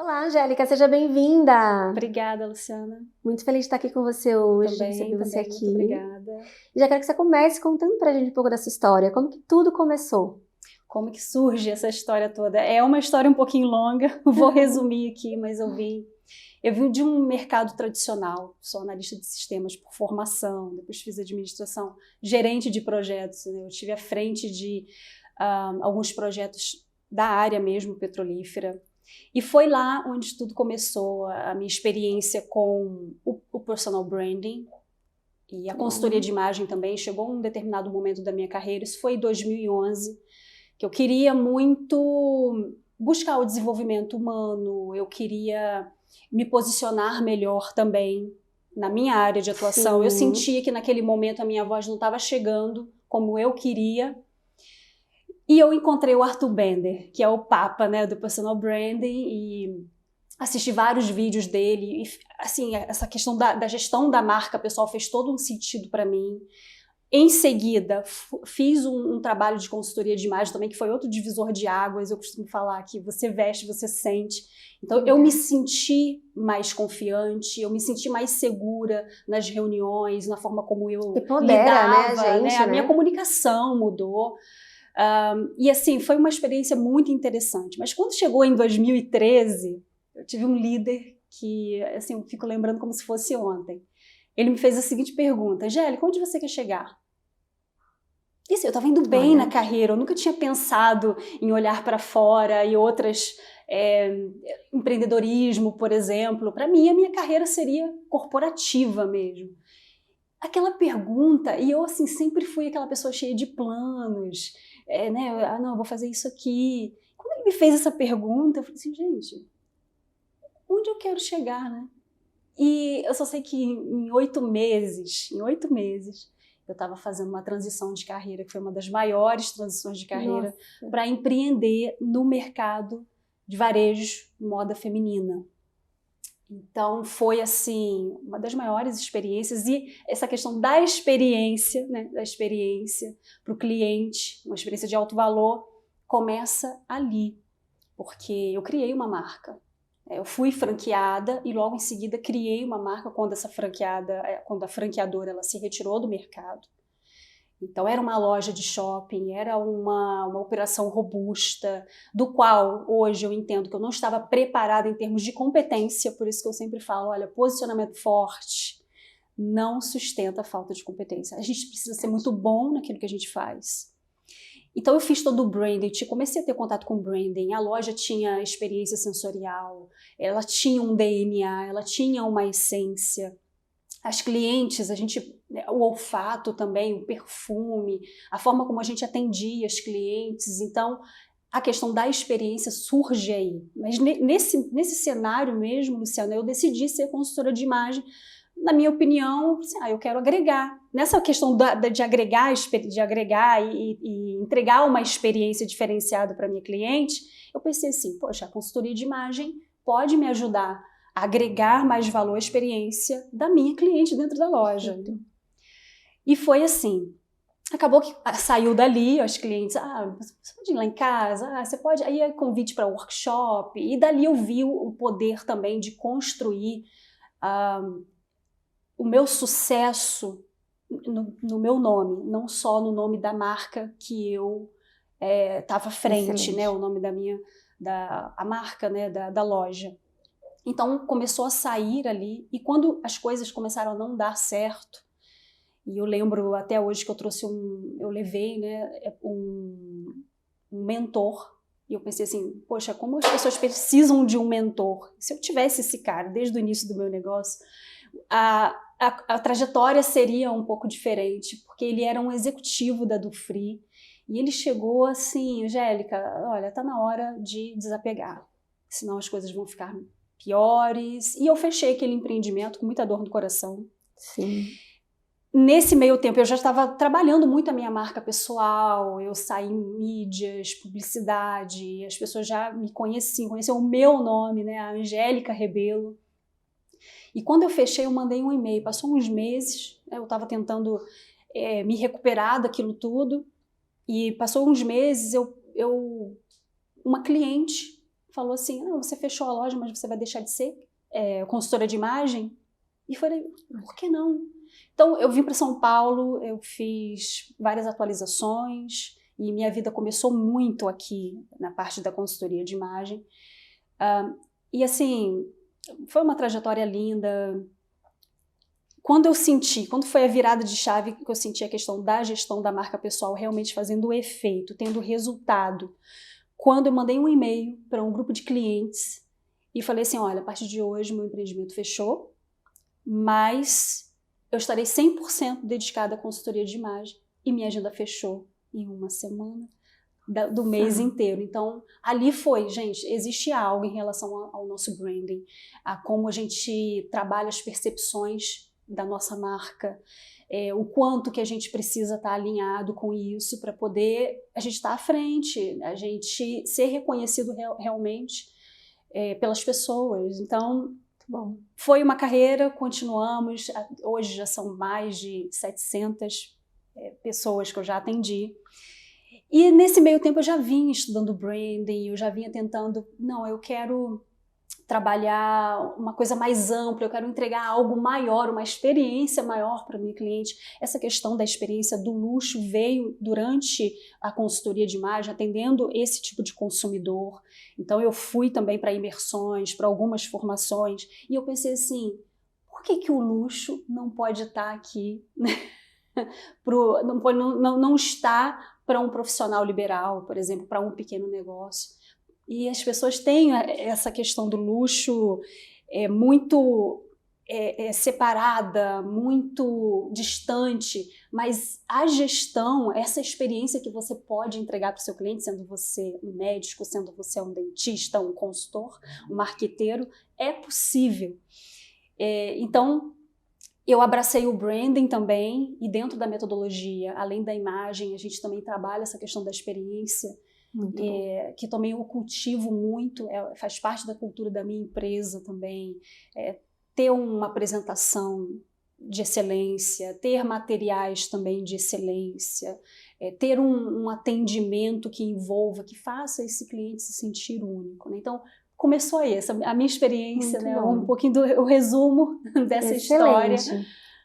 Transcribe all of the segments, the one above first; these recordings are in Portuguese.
Olá, Angélica, seja bem-vinda! Obrigada, Luciana. Muito feliz de estar aqui com você hoje, de receber você Também, aqui. muito obrigada. E já quero que você comece contando pra gente um pouco dessa história, como que tudo começou? Como que surge essa história toda? É uma história um pouquinho longa, vou resumir aqui, mas eu vim de um mercado tradicional, sou analista de sistemas por formação, depois fiz administração, gerente de projetos, né? Eu estive à frente de alguns projetos da área mesmo petrolífera. E foi lá onde tudo começou, a minha experiência com o personal branding e a consultoria de imagem também. Chegou um determinado momento da minha carreira, isso foi em 2011, que eu queria muito buscar o desenvolvimento humano, eu queria me posicionar melhor também na minha área de atuação. Sim. Eu sentia que naquele momento a minha voz não estava chegando como eu queria. E eu encontrei o Arthur Bender, que é o papa, né, do personal branding, e assisti vários vídeos dele. E, assim, essa questão da gestão da marca pessoal fez todo um sentido para mim. Em seguida, fiz um trabalho de consultoria de imagem também, que foi outro divisor de águas. Eu costumo falar que você veste, você sente. Então, eu me senti mais confiante, eu me senti mais segura nas reuniões, na forma como eu lidava, né, gente, A minha comunicação mudou. E assim, foi uma experiência muito interessante. Mas quando chegou em 2013, eu tive um líder que, assim, eu fico lembrando como se fosse ontem. Ele me fez a seguinte pergunta: Angélica, onde você quer chegar? E assim, eu estava indo bem na carreira, eu nunca tinha pensado em olhar para fora e outras... empreendedorismo, por exemplo. Para mim, a minha carreira seria corporativa mesmo. Aquela pergunta, e eu assim sempre fui aquela pessoa cheia de planos, né? Não, eu vou fazer isso aqui. Quando ele me fez essa pergunta, eu falei assim, gente, onde eu quero chegar, né? E eu só sei que em 8 meses, eu estava fazendo uma transição de carreira, que foi uma das maiores transições de carreira, para empreender no mercado de varejo, moda feminina. Então foi assim uma das maiores experiências, e essa questão da experiência, né, da experiência para o cliente, uma experiência de alto valor, começa ali, porque eu criei uma marca. Eu fui franqueada e logo em seguida criei uma marca quando a franqueadora ela se retirou do mercado. Então era uma loja de shopping, era uma operação robusta, do qual hoje eu entendo que eu não estava preparada em termos de competência, por isso que eu sempre falo, olha, posicionamento forte não sustenta a falta de competência. A gente precisa ser muito bom naquilo que a gente faz. Então eu fiz todo o branding, comecei a ter contato com o branding, a loja tinha experiência sensorial, ela tinha um DNA, ela tinha uma essência. As clientes, o olfato também, o perfume, a forma como a gente atendia as clientes. Então, a questão da experiência surge aí. Mas nesse cenário mesmo, Luciana, eu decidi ser consultora de imagem. Na minha opinião, assim, eu quero agregar. Nessa questão de agregar e entregar uma experiência diferenciada para a minha cliente, eu pensei assim, poxa, a consultoria de imagem pode me ajudar a agregar mais valor à experiência da minha cliente dentro da loja. E foi assim, acabou que saiu dali, os clientes, você pode ir lá em casa, você pode, aí é convite para workshop, e dali eu vi o poder também de construir o meu sucesso no meu nome, não só no nome da marca que eu estava à frente, né, o nome a marca, né, da loja. Então começou a sair ali, e quando as coisas começaram a não dar certo, e eu lembro até hoje que eu levei, né, um mentor, e eu pensei assim, poxa, como as pessoas precisam de um mentor. Se eu tivesse esse cara desde o início do meu negócio, a trajetória seria um pouco diferente, porque ele era um executivo da Dufry, e ele chegou assim, Angélica, olha, tá na hora de desapegar, senão as coisas vão ficar piores. E eu fechei aquele empreendimento com muita dor no coração. Sim. Nesse meio tempo eu já estava trabalhando muito a minha marca pessoal, eu saí em mídias, publicidade, as pessoas já me conheciam o meu nome, né, a Angélica Rebelo. E quando eu fechei, eu mandei um e-mail, passou uns meses, eu estava tentando me recuperar daquilo tudo, e passou uns meses, uma cliente falou assim, não, você fechou a loja, mas você vai deixar de ser consultora de imagem? E falei, por que não? Então, eu vim para São Paulo, eu fiz várias atualizações e minha vida começou muito aqui na parte da consultoria de imagem. E assim, foi uma trajetória linda. Quando foi a virada de chave que eu senti a questão da gestão da marca pessoal realmente fazendo efeito, tendo resultado, quando eu mandei um e-mail para um grupo de clientes e falei assim, olha, a partir de hoje meu empreendimento fechou, mas eu estarei 100% dedicada à consultoria de imagem e minha agenda fechou em uma semana do mês inteiro. Então, ali foi, gente, existe algo em relação ao nosso branding, a como a gente trabalha as percepções da nossa marca, o quanto que a gente precisa estar alinhado com isso para poder a gente estar à frente, a gente ser reconhecido realmente pelas pessoas. Então, bom, foi uma carreira, continuamos, hoje já são mais de 700 pessoas que eu já atendi. E nesse meio tempo eu já vinha estudando branding, eu já vinha tentando, não, eu quero trabalhar uma coisa mais ampla, eu quero entregar algo maior, uma experiência maior para o meu cliente. Essa questão da experiência do luxo veio durante a consultoria de imagem, atendendo esse tipo de consumidor. Então eu fui também para imersões, para algumas formações, e eu pensei assim, por que o luxo não pode estar aqui, não está para um profissional liberal, por exemplo, para um pequeno negócio? E as pessoas têm essa questão do luxo muito separada, muito distante, mas a gestão, essa experiência que você pode entregar para o seu cliente, sendo você um médico, sendo você um dentista, um consultor, um marqueteiro, é possível. Então, eu abracei o branding também, e dentro da metodologia, além da imagem, a gente também trabalha essa questão da experiência, que também eu cultivo muito, faz parte da cultura da minha empresa também, ter uma apresentação de excelência, ter materiais também de excelência, ter um atendimento que envolva, que faça esse cliente se sentir único, né? Então, começou aí, a minha experiência, né? Um pouquinho o resumo dessa história.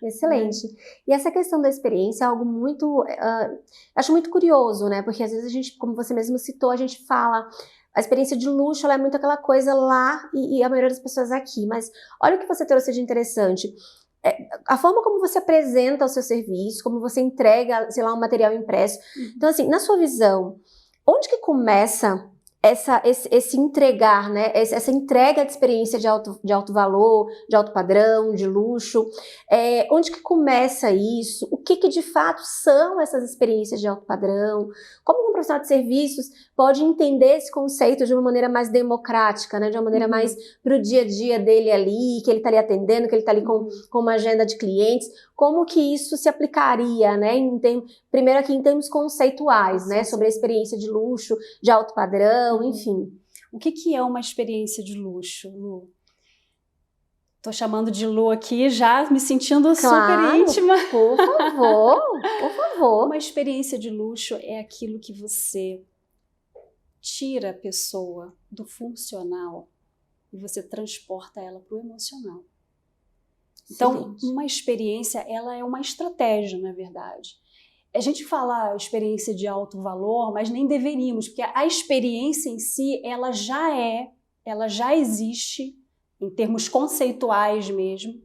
Excelente. E essa questão da experiência é algo muito, acho muito curioso, né? Porque às vezes a gente, como você mesmo citou, a gente fala, a experiência de luxo, ela é muito aquela coisa lá e a maioria das pessoas aqui. Mas olha o que você trouxe de interessante. A forma como você apresenta o seu serviço, como você entrega, sei lá, um material impresso. Então, assim, na sua visão, onde que começa esse entregar, né? Essa entrega de experiência de alto valor, de alto padrão, de luxo, onde que começa isso? O que de fato são essas experiências de alto padrão? Como um profissional de serviços pode entender esse conceito de uma maneira mais democrática, né? De uma maneira mais para o dia a dia dele ali, que ele está ali atendendo, que ele está ali com uma agenda de clientes. Como que isso se aplicaria, né? Primeiro aqui em termos conceituais, né? Sobre a experiência de luxo, de alto padrão, enfim. O que é uma experiência de luxo, Lu? Tô chamando de Lu aqui, já me sentindo super íntima. Por favor, por favor. Uma experiência de luxo é aquilo que você tira a pessoa do funcional e você transporta ela para o emocional. Então, uma experiência, ela é uma estratégia, na verdade. A gente fala experiência de alto valor, mas nem deveríamos, porque a experiência em si, ela já existe, em termos conceituais mesmo,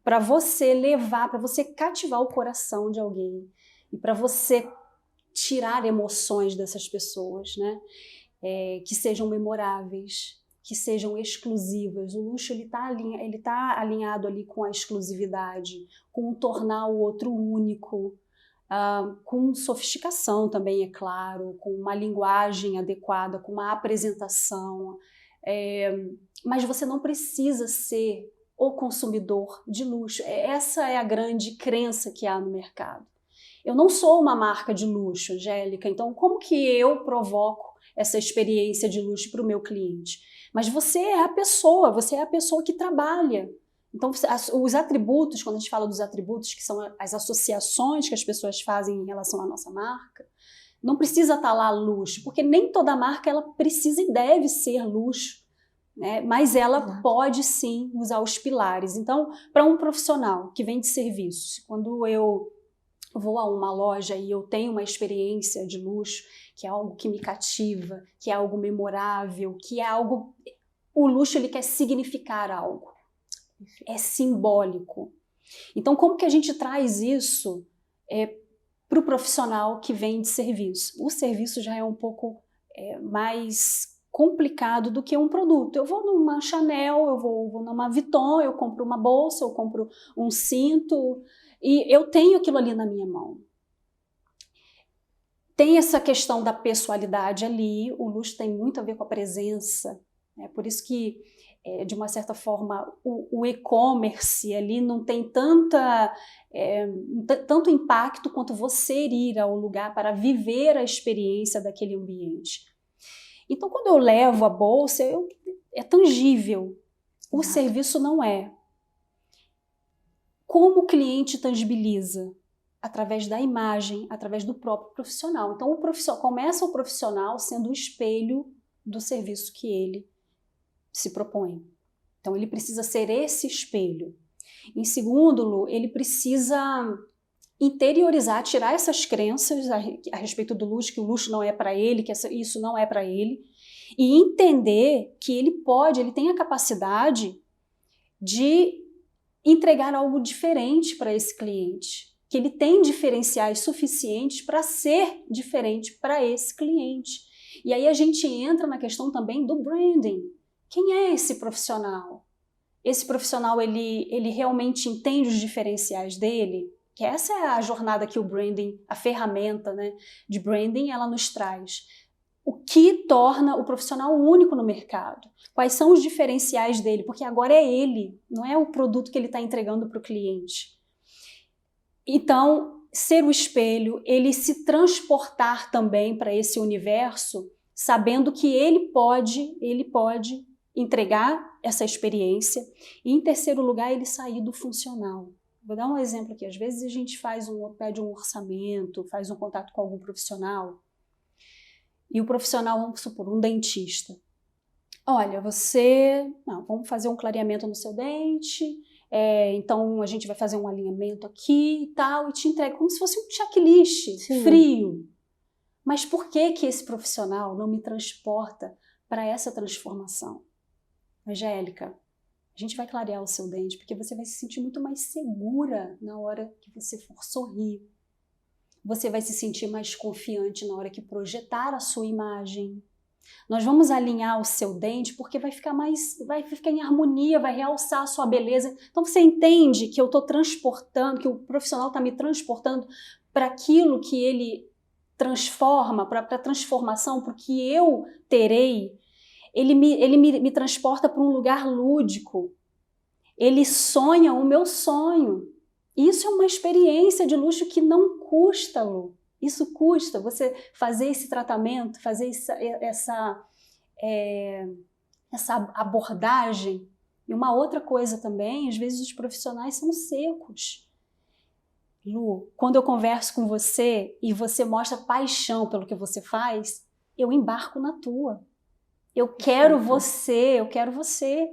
para você levar, para você cativar o coração de alguém e para você tirar emoções dessas pessoas, né? Que sejam memoráveis, que sejam exclusivas. O luxo ele tá alinhado ali com a exclusividade, com o tornar o outro único, com sofisticação também, é claro, com uma linguagem adequada, com uma apresentação. Mas você não precisa ser o consumidor de luxo. Essa é a grande crença que há no mercado. Eu não sou uma marca de luxo, Angélica, então como que eu provoco essa experiência de luxo para o meu cliente? Mas você é a pessoa que trabalha. Então, os atributos, quando a gente fala dos atributos, que são as associações que as pessoas fazem em relação à nossa marca, Não precisa estar lá luxo, porque nem toda marca ela precisa e deve ser luxo, né? Mas ela pode sim usar os pilares. Então, para um profissional que vende serviços, quando eu vou a uma loja e eu tenho uma experiência de luxo, que é algo que me cativa, que é algo memorável, que é algo... O luxo ele quer significar algo, é simbólico. Então, como que a gente traz isso para o profissional que vende serviço? O serviço já é um pouco mais complicado do que um produto. Eu vou numa Chanel, eu vou numa Vuitton, eu compro uma bolsa, eu compro um cinto e eu tenho aquilo ali na minha mão. Tem essa questão da pessoalidade ali, o luxo tem muito a ver com a presença, né? Por isso que, de uma certa forma, o e-commerce ali não tem tanto impacto quanto você ir ao lugar para viver a experiência daquele ambiente. Então, quando eu levo a bolsa, é tangível. O serviço não é. Como o cliente tangibiliza? Através da imagem, através do próprio profissional. Então, começa o profissional sendo o espelho do serviço que ele se propõe. Então, ele precisa ser esse espelho. Em segundo, ele precisa interiorizar, tirar essas crenças a respeito do luxo, que o luxo não é para ele, que isso não é para ele, e entender que ele tem a capacidade de entregar algo diferente para esse cliente, que ele tem diferenciais suficientes para ser diferente para esse cliente. E aí a gente entra na questão também do branding. Quem é esse profissional? Esse profissional, ele realmente entende os diferenciais dele? Que essa é a jornada que o branding, a ferramenta, né, de branding, ela nos traz. O que torna o profissional único no mercado? Quais são os diferenciais dele? Porque agora é ele, não é o produto que ele está entregando para o cliente. Então, ser o espelho, ele se transportar também para esse universo, sabendo que ele pode entregar essa experiência. E, em terceiro lugar, ele sair do funcional. Vou dar um exemplo aqui. Às vezes a gente pede um orçamento, faz um contato com algum profissional, e o profissional, vamos supor, um dentista. Olha, vamos fazer um clareamento no seu dente, então a gente vai fazer um alinhamento aqui e tal, e te entrega como se fosse um checklist frio. Mas por que esse profissional não me transporta para essa transformação? Angélica, a gente vai clarear o seu dente porque você vai se sentir muito mais segura na hora que você for sorrir. Você vai se sentir mais confiante na hora que projetar a sua imagem. Nós vamos alinhar o seu dente porque vai ficar em harmonia, vai realçar a sua beleza. Então você entende que eu estou transportando, que o profissional está me transportando para aquilo que ele transforma, para a transformação, para o que eu terei. Ele me transporta para um lugar lúdico. Ele sonha o meu sonho. Isso é uma experiência de luxo que não custa, Lu. Isso custa, você fazer esse tratamento, fazer essa abordagem. E uma outra coisa também, às vezes os profissionais são secos. Lu, quando eu converso com você e você mostra paixão pelo que você faz, eu embarco na tua. Eu quero você, eu quero você.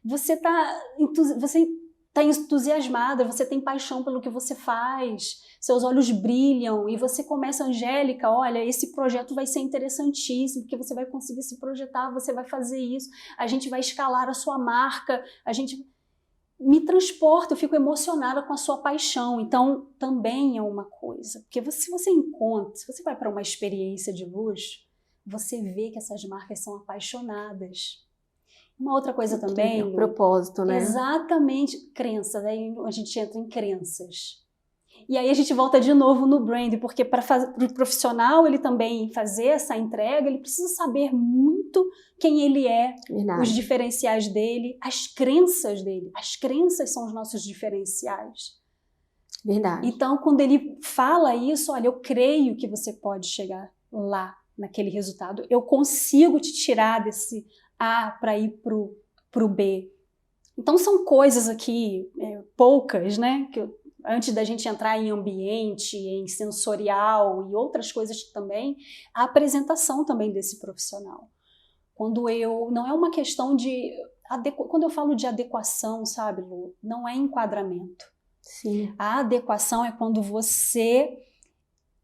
Você está entusiasmada, você tem paixão pelo que você faz, seus olhos brilham e você começa, Angélica, olha, esse projeto vai ser interessantíssimo, porque você vai conseguir se projetar, você vai fazer isso, a gente vai escalar a sua marca, a gente me transporta, eu fico emocionada com a sua paixão. Então, também é uma coisa, porque se você vai para uma experiência de luxo, você vê que essas marcas são apaixonadas. Uma outra coisa também... O propósito, né? Exatamente. Crenças. Aí a gente entra em crenças. E aí a gente volta de novo no brand, porque para o profissional ele também fazer essa entrega, ele precisa saber muito quem ele é, os diferenciais dele, as crenças dele. As crenças são os nossos diferenciais. Verdade. Então, quando ele fala isso, olha, eu creio que você pode chegar lá, naquele resultado. Eu consigo te tirar desse A para ir pro B. Então são coisas aqui, poucas, né, que eu antes da gente entrar em ambiente, em sensorial e outras coisas também, a apresentação também desse profissional. Não é uma questão de, quando eu falo de adequação, sabe, Lu, não é enquadramento. Sim. A adequação é quando você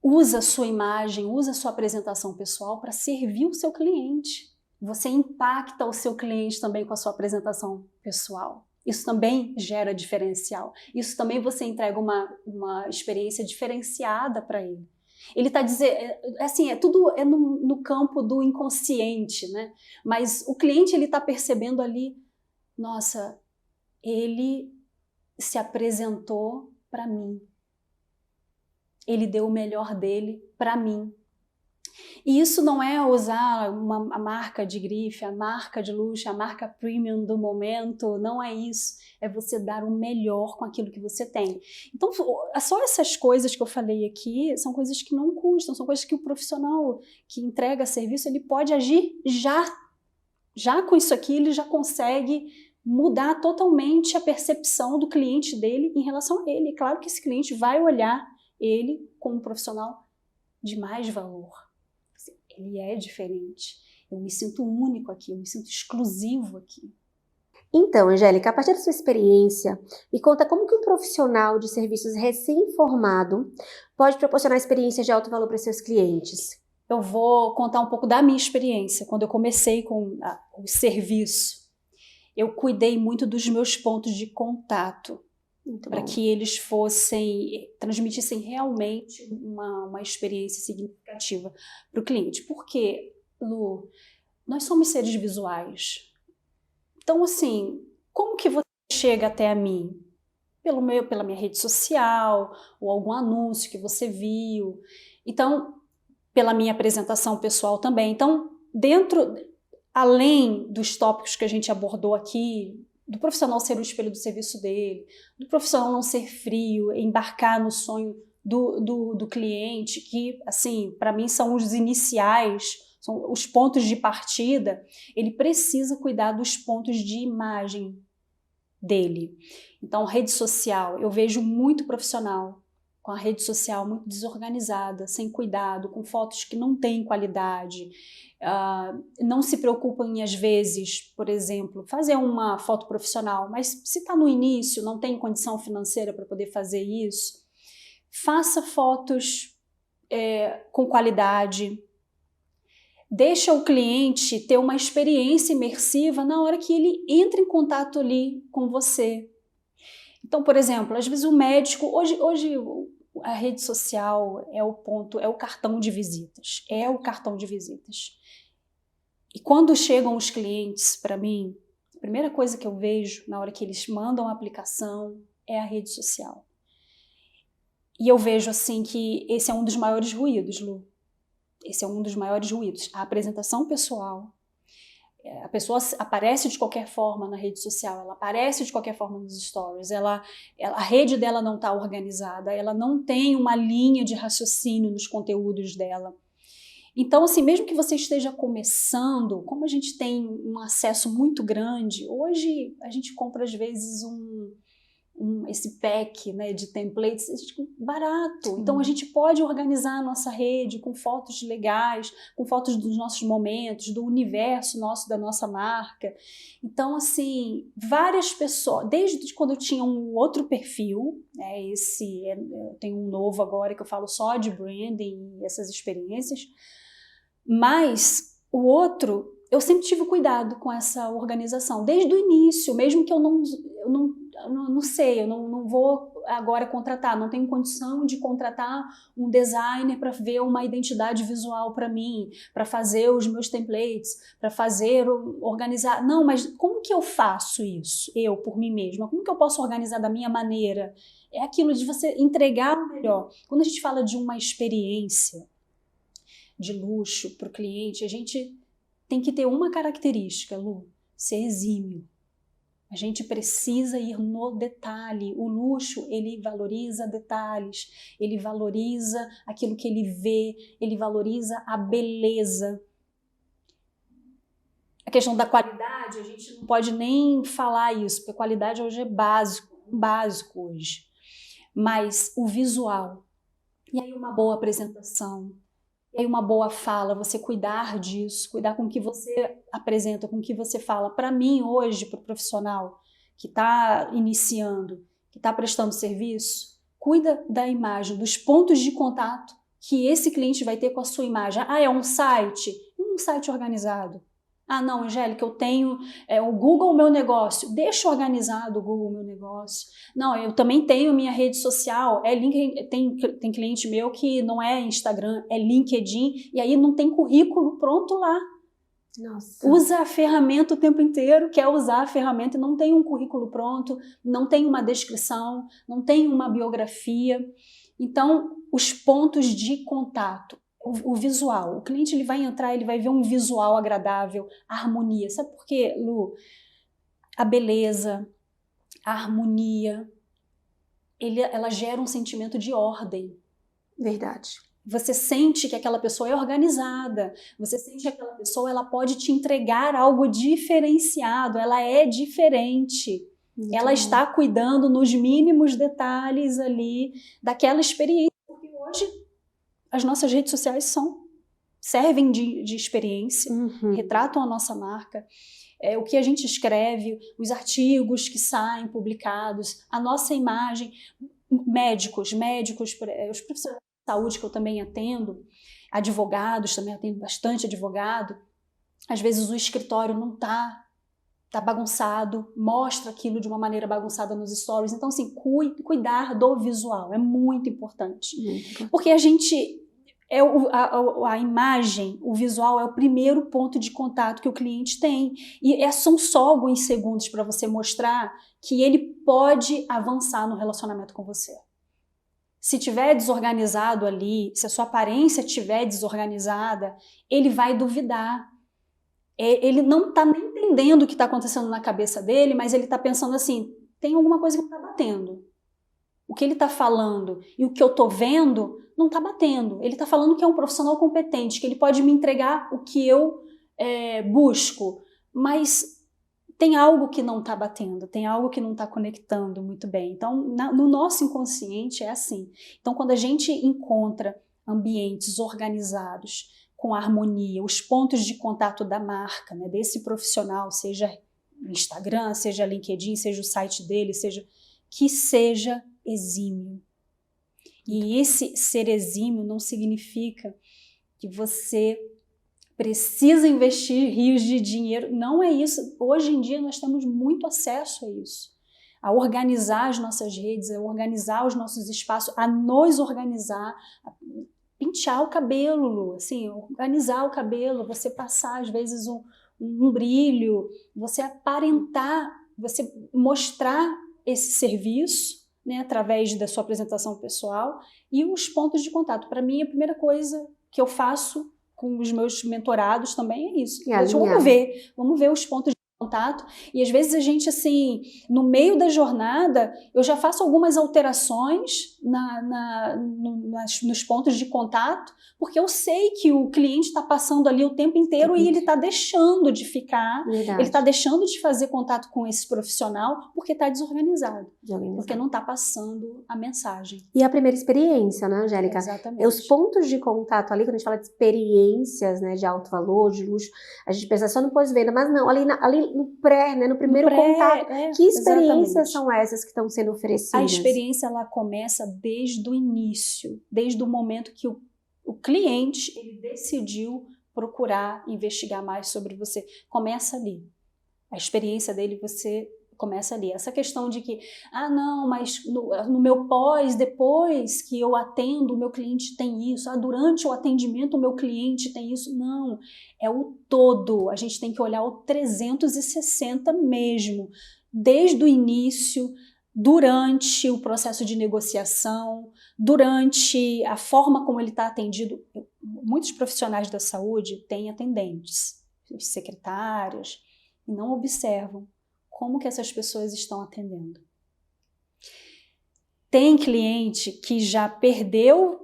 usa a sua imagem, usa a sua apresentação pessoal para servir o seu cliente. Você impacta o seu cliente também com a sua apresentação pessoal. Isso também gera diferencial. Isso também você entrega uma experiência diferenciada para ele. Ele está dizendo, assim, tudo é no campo do inconsciente, né? Mas o cliente, ele está percebendo ali, nossa, ele se apresentou para mim. Ele deu o melhor dele para mim. E isso não é usar a marca de grife, a marca de luxo, a marca premium do momento, não é isso. É você dar o melhor com aquilo que você tem. Então, só essas coisas que eu falei aqui são coisas que não custam, são coisas que o profissional que entrega serviço, ele pode agir já. Já com isso aqui, ele já consegue mudar totalmente a percepção do cliente dele em relação a ele. Claro que esse cliente vai olhar ele como um profissional de mais valor. Ele é diferente. Eu me sinto único aqui, eu me sinto exclusivo aqui. Então, Angélica, a partir da sua experiência, me conta como que um profissional de serviços recém-formado pode proporcionar experiências de alto valor para seus clientes? Eu vou contar um pouco da minha experiência. Quando eu comecei com o serviço, eu cuidei muito dos meus pontos de contato, para que eles transmitissem realmente uma experiência significativa para o cliente. Porque, Lu, nós somos seres visuais. Então, assim, como que você chega até a mim? Pela minha rede social, ou algum anúncio que você viu. Então, pela minha apresentação pessoal também. Então, além dos tópicos que a gente abordou aqui, do profissional ser o espelho do serviço dele, do profissional não ser frio, embarcar no sonho do cliente, que, assim, para mim são os iniciais, são os pontos de partida, ele precisa cuidar dos pontos de imagem dele. Então, rede social, eu vejo muito profissional com a rede social muito desorganizada, sem cuidado, com fotos que não têm qualidade, não se preocupam em, às vezes, por exemplo, fazer uma foto profissional, mas se está no início, não tem condição financeira para poder fazer isso, faça fotos com qualidade, deixa o cliente ter uma experiência imersiva na hora que ele entra em contato ali com você. Então, por exemplo, às vezes o médico, hoje a rede social é o cartão de visitas, E quando chegam os clientes para mim, a primeira coisa que eu vejo na hora que eles mandam a aplicação é a rede social. E eu vejo assim que esse é um dos maiores ruídos, Lu. Esse é um dos maiores ruídos. A apresentação pessoal. A pessoa aparece de qualquer forma na rede social, ela aparece de qualquer forma nos stories, a rede dela não está organizada, ela não tem uma linha de raciocínio nos conteúdos dela. Então, assim, mesmo que você esteja começando, como a gente tem um acesso muito grande, hoje a gente compra às vezes esse pack, né, de templates barato. Sim. Então a gente pode organizar a nossa rede com fotos legais, com fotos dos nossos momentos, do universo nosso, da nossa marca. Então, assim, várias pessoas, desde quando eu tinha um outro perfil, né, eu tenho um novo agora que eu falo só de branding e essas experiências, mas o outro, eu sempre tive cuidado com essa organização, desde o início, mesmo que eu não sei, eu não vou agora contratar, não tenho condição de contratar um designer para ver uma identidade visual para mim, para fazer os meus templates, para organizar. Não, mas como que eu faço isso, eu, por mim mesma? Como que eu posso organizar da minha maneira? É aquilo de você entregar o melhor. Quando a gente fala de uma experiência de luxo para o cliente, a gente tem que ter uma característica, Lu, ser exímio. A gente precisa ir no detalhe. O luxo, ele valoriza detalhes, ele valoriza aquilo que ele vê, ele valoriza a beleza. A questão da qualidade, a gente não pode nem falar isso, porque a qualidade hoje é básico hoje. mas o visual, e aí uma boa apresentação, e aí uma boa fala, você cuidar disso, cuidar com o que você apresenta, com o que você fala. Para mim hoje, para o profissional que está iniciando, que está prestando serviço, cuida da imagem, dos pontos de contato que esse cliente vai ter com a sua imagem. Ah, é um site organizado. Ah, não, Angélica, eu tenho o Google Meu Negócio. Deixa organizado o Google Meu Negócio. Não, eu também tenho minha rede social. Tem cliente meu que não é Instagram, é LinkedIn, e aí não tem currículo pronto lá. Nossa. Usa a ferramenta o tempo inteiro, quer usar a ferramenta e não tem um currículo pronto, não tem uma descrição, não tem uma biografia. Então, os pontos de contato. O visual, o cliente ele vai entrar, ele vai ver um visual agradável, a harmonia. Sabe por quê, Lu? A beleza, a harmonia, ela gera um sentimento de ordem. Verdade. Você sente que aquela pessoa é organizada, você sente que aquela pessoa ela pode te entregar algo diferenciado, ela é diferente. Muito ela bom. Está cuidando nos mínimos detalhes ali daquela experiência, porque hoje as nossas redes sociais servem de experiência, retratam a nossa marca, o que a gente escreve, os artigos que saem publicados, a nossa imagem, médicos, os profissionais de saúde que eu também atendo, advogados, também atendo bastante advogado, às vezes o escritório não está bagunçado, mostra aquilo de uma maneira bagunçada nos stories. Então, assim, cuidar do visual é muito importante. Porque a gente... a imagem, o visual é o primeiro ponto de contato que o cliente tem. E são só alguns segundos para você mostrar que ele pode avançar no relacionamento com você. Se estiver desorganizado ali, se a sua aparência estiver desorganizada, ele vai duvidar. Ele não está nem entendendo o que está acontecendo na cabeça dele, mas ele está pensando assim, tem alguma coisa que não está batendo. O que ele está falando e o que eu estou vendo não está batendo. Ele está falando que é um profissional competente, que ele pode me entregar o que eu busco, mas tem algo que não está batendo, tem algo que não está conectando muito bem. Então, no nosso inconsciente é assim. Então, quando a gente encontra ambientes organizados, com harmonia, os pontos de contato da marca, né, desse profissional, seja Instagram, seja LinkedIn, seja o site dele, que seja exímio. E esse ser exímio não significa que você precisa investir rios de dinheiro. Não é isso. Hoje em dia nós temos muito acesso a isso. A organizar as nossas redes, a organizar os nossos espaços, a nos organizar, a pentear o cabelo, Lu, assim, organizar o cabelo, você passar às vezes um brilho, você aparentar, você mostrar esse serviço, né, através da sua apresentação pessoal e os pontos de contato. Para mim, a primeira coisa que eu faço com os meus mentorados também é isso. Vamos ver os pontos de contato. E às vezes a gente, assim, no meio da jornada, eu já faço algumas alterações nos pontos de contato, porque eu sei que o cliente está passando ali o tempo inteiro e ele está deixando de ficar, ele está deixando de fazer contato com esse profissional porque está desorganizado, porque não está passando a mensagem. E a primeira experiência, né, Angélica? Exatamente. Os pontos de contato ali, quando a gente fala de experiências, né, de alto valor, de luxo, a gente pensa só no pós-venda, mas não, ali no pré, né, no primeiro contato. Que experiências são essas que estão sendo oferecidas? A experiência, ela começa desde o início, desde o momento que o cliente ele decidiu procurar investigar mais sobre você. Começa ali. A experiência dele, você começa ali. Essa questão de que, não, mas no meu pós, depois que eu atendo, o meu cliente tem isso. Durante o atendimento, o meu cliente tem isso. Não, é o todo. A gente tem que olhar o 360 mesmo. Desde o início, durante o processo de negociação, durante a forma como ele está atendido. Muitos profissionais da saúde têm atendentes, secretárias, e não observam como que essas pessoas estão atendendo. Tem cliente que já perdeu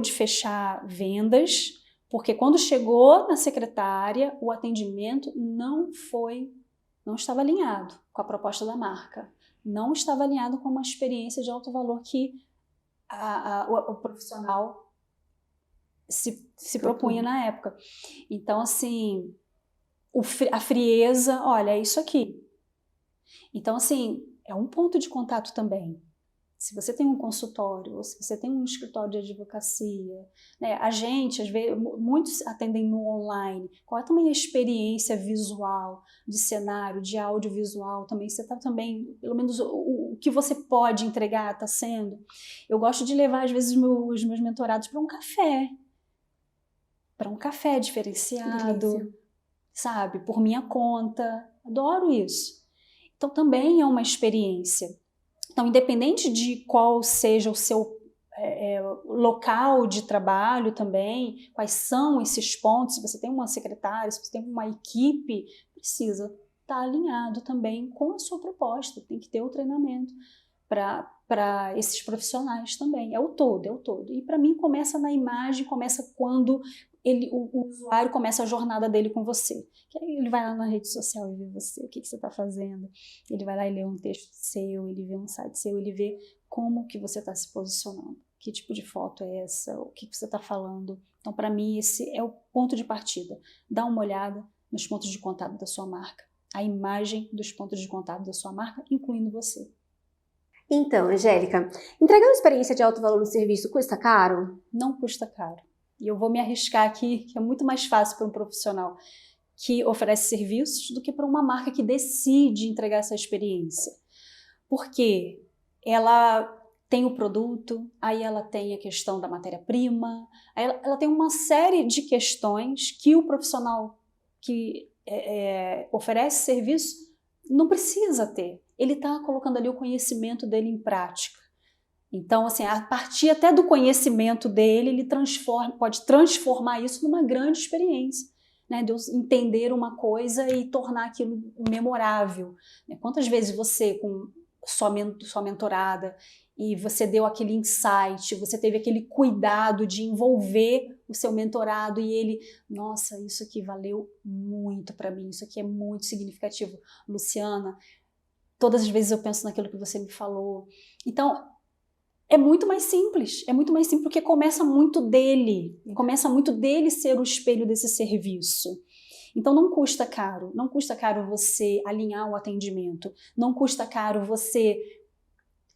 de fechar vendas, porque quando chegou na secretária, o atendimento não foi não estava alinhado com a proposta da marca, não estava alinhado com uma experiência de alto valor que o profissional se propunha na época. Então, assim, a frieza, olha, é isso aqui. Então, assim, é um ponto de contato também. Se você tem um consultório, ou se você tem um escritório de advocacia, né, a gente, às vezes, muitos atendem no online. Qual é também a experiência visual, de cenário, de audiovisual também? Você está também, pelo menos o que você pode entregar está sendo? Eu gosto de levar, às vezes, os meus mentorados para um café diferenciado, Delícia. sabe? Por minha conta. Adoro isso. Então, também é uma experiência. Então, independente de qual seja o seu local de trabalho também, quais são esses pontos, se você tem uma secretária, se você tem uma equipe, precisa estar alinhado também com a sua proposta, tem que ter o treinamento para esses profissionais também, é o todo. E para mim começa na imagem, começa quando o usuário começa a jornada dele com você. Que aí ele vai lá na rede social e vê você, o que você está fazendo. Ele vai lá e lê um texto seu, ele vê um site seu, ele vê como que você está se posicionando. Que tipo de foto é essa? O que você está falando? Então, para mim, esse é o ponto de partida. Dá uma olhada nos pontos de contato da sua marca. A imagem dos pontos de contato da sua marca, incluindo você. Então, Angélica, entregar uma experiência de alto valor no serviço custa caro? Não custa caro. E eu vou me arriscar aqui, que é muito mais fácil para um profissional que oferece serviços do que para uma marca que decide entregar essa experiência. Porque ela tem o produto, aí ela tem a questão da matéria-prima, ela tem uma série de questões que o profissional que oferece serviço não precisa ter. Ele está colocando ali o conhecimento dele em prática. Então, assim, a partir até do conhecimento dele, ele pode transformar isso numa grande experiência, né? De eu entender uma coisa e tornar aquilo memorável. Quantas vezes você, com sua mentorada, e você deu aquele insight, você teve aquele cuidado de envolver o seu mentorado e ele, nossa, isso aqui valeu muito para mim, isso aqui é muito significativo. Luciana, todas as vezes eu penso naquilo que você me falou. Então, é muito mais simples porque começa muito dele ser o espelho desse serviço. Então não custa caro você alinhar o atendimento, não custa caro você...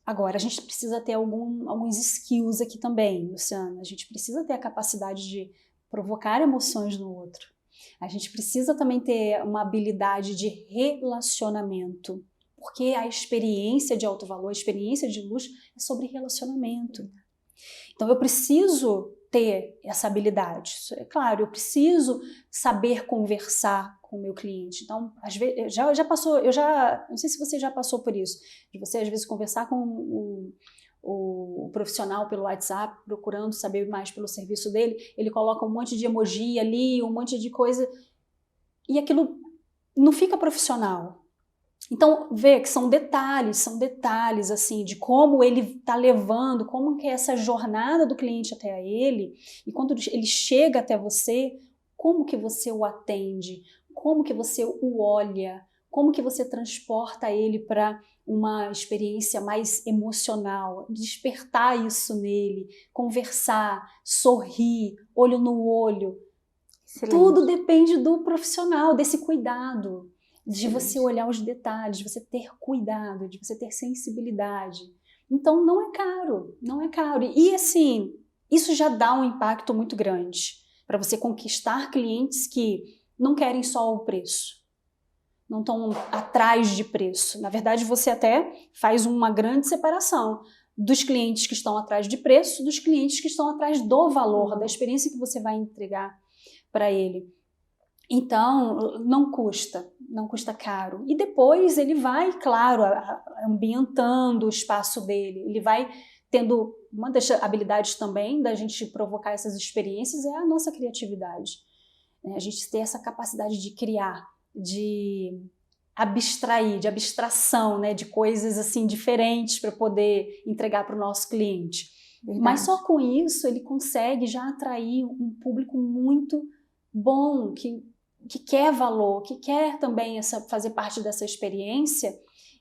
Agora, a gente precisa ter alguns skills aqui também, Luciana, a gente precisa ter a capacidade de provocar emoções no outro, a gente precisa também ter uma habilidade de relacionamento. Porque a experiência de alto valor, a experiência de luxo é sobre relacionamento. Então eu preciso ter essa habilidade. É claro, eu preciso saber conversar com o meu cliente. Então, às vezes, não sei se você já passou por isso, de você às vezes conversar com o profissional pelo WhatsApp, procurando saber mais pelo serviço dele, ele coloca um monte de emoji ali, um monte de coisa, e aquilo não fica profissional. Então, vê que são detalhes assim, de como ele está levando, como que é essa jornada do cliente até ele, e quando ele chega até você, como que você o atende, como que você o olha, como que você transporta ele para uma experiência mais emocional, despertar isso nele, conversar, sorrir, olho no olho. Excelente. Tudo depende do profissional, desse cuidado. De você olhar os detalhes, de você ter cuidado, de você ter sensibilidade. Então não é caro. E assim, isso já dá um impacto muito grande para você conquistar clientes que não querem só o preço, não estão atrás de preço. Na verdade, você até faz uma grande separação dos clientes que estão atrás de preço, dos clientes que estão atrás do valor, da experiência que você vai entregar para ele. Então, não custa caro. E depois ele vai, claro, ambientando o espaço dele, ele vai tendo... Uma das habilidades também da gente provocar essas experiências é a nossa criatividade. A gente ter essa capacidade de criar, de abstrair, de abstração, né, de coisas assim diferentes para poder entregar para o nosso cliente. Verdade. Mas só com isso ele consegue já atrair um público muito bom, que que quer valor, que quer também fazer parte dessa experiência,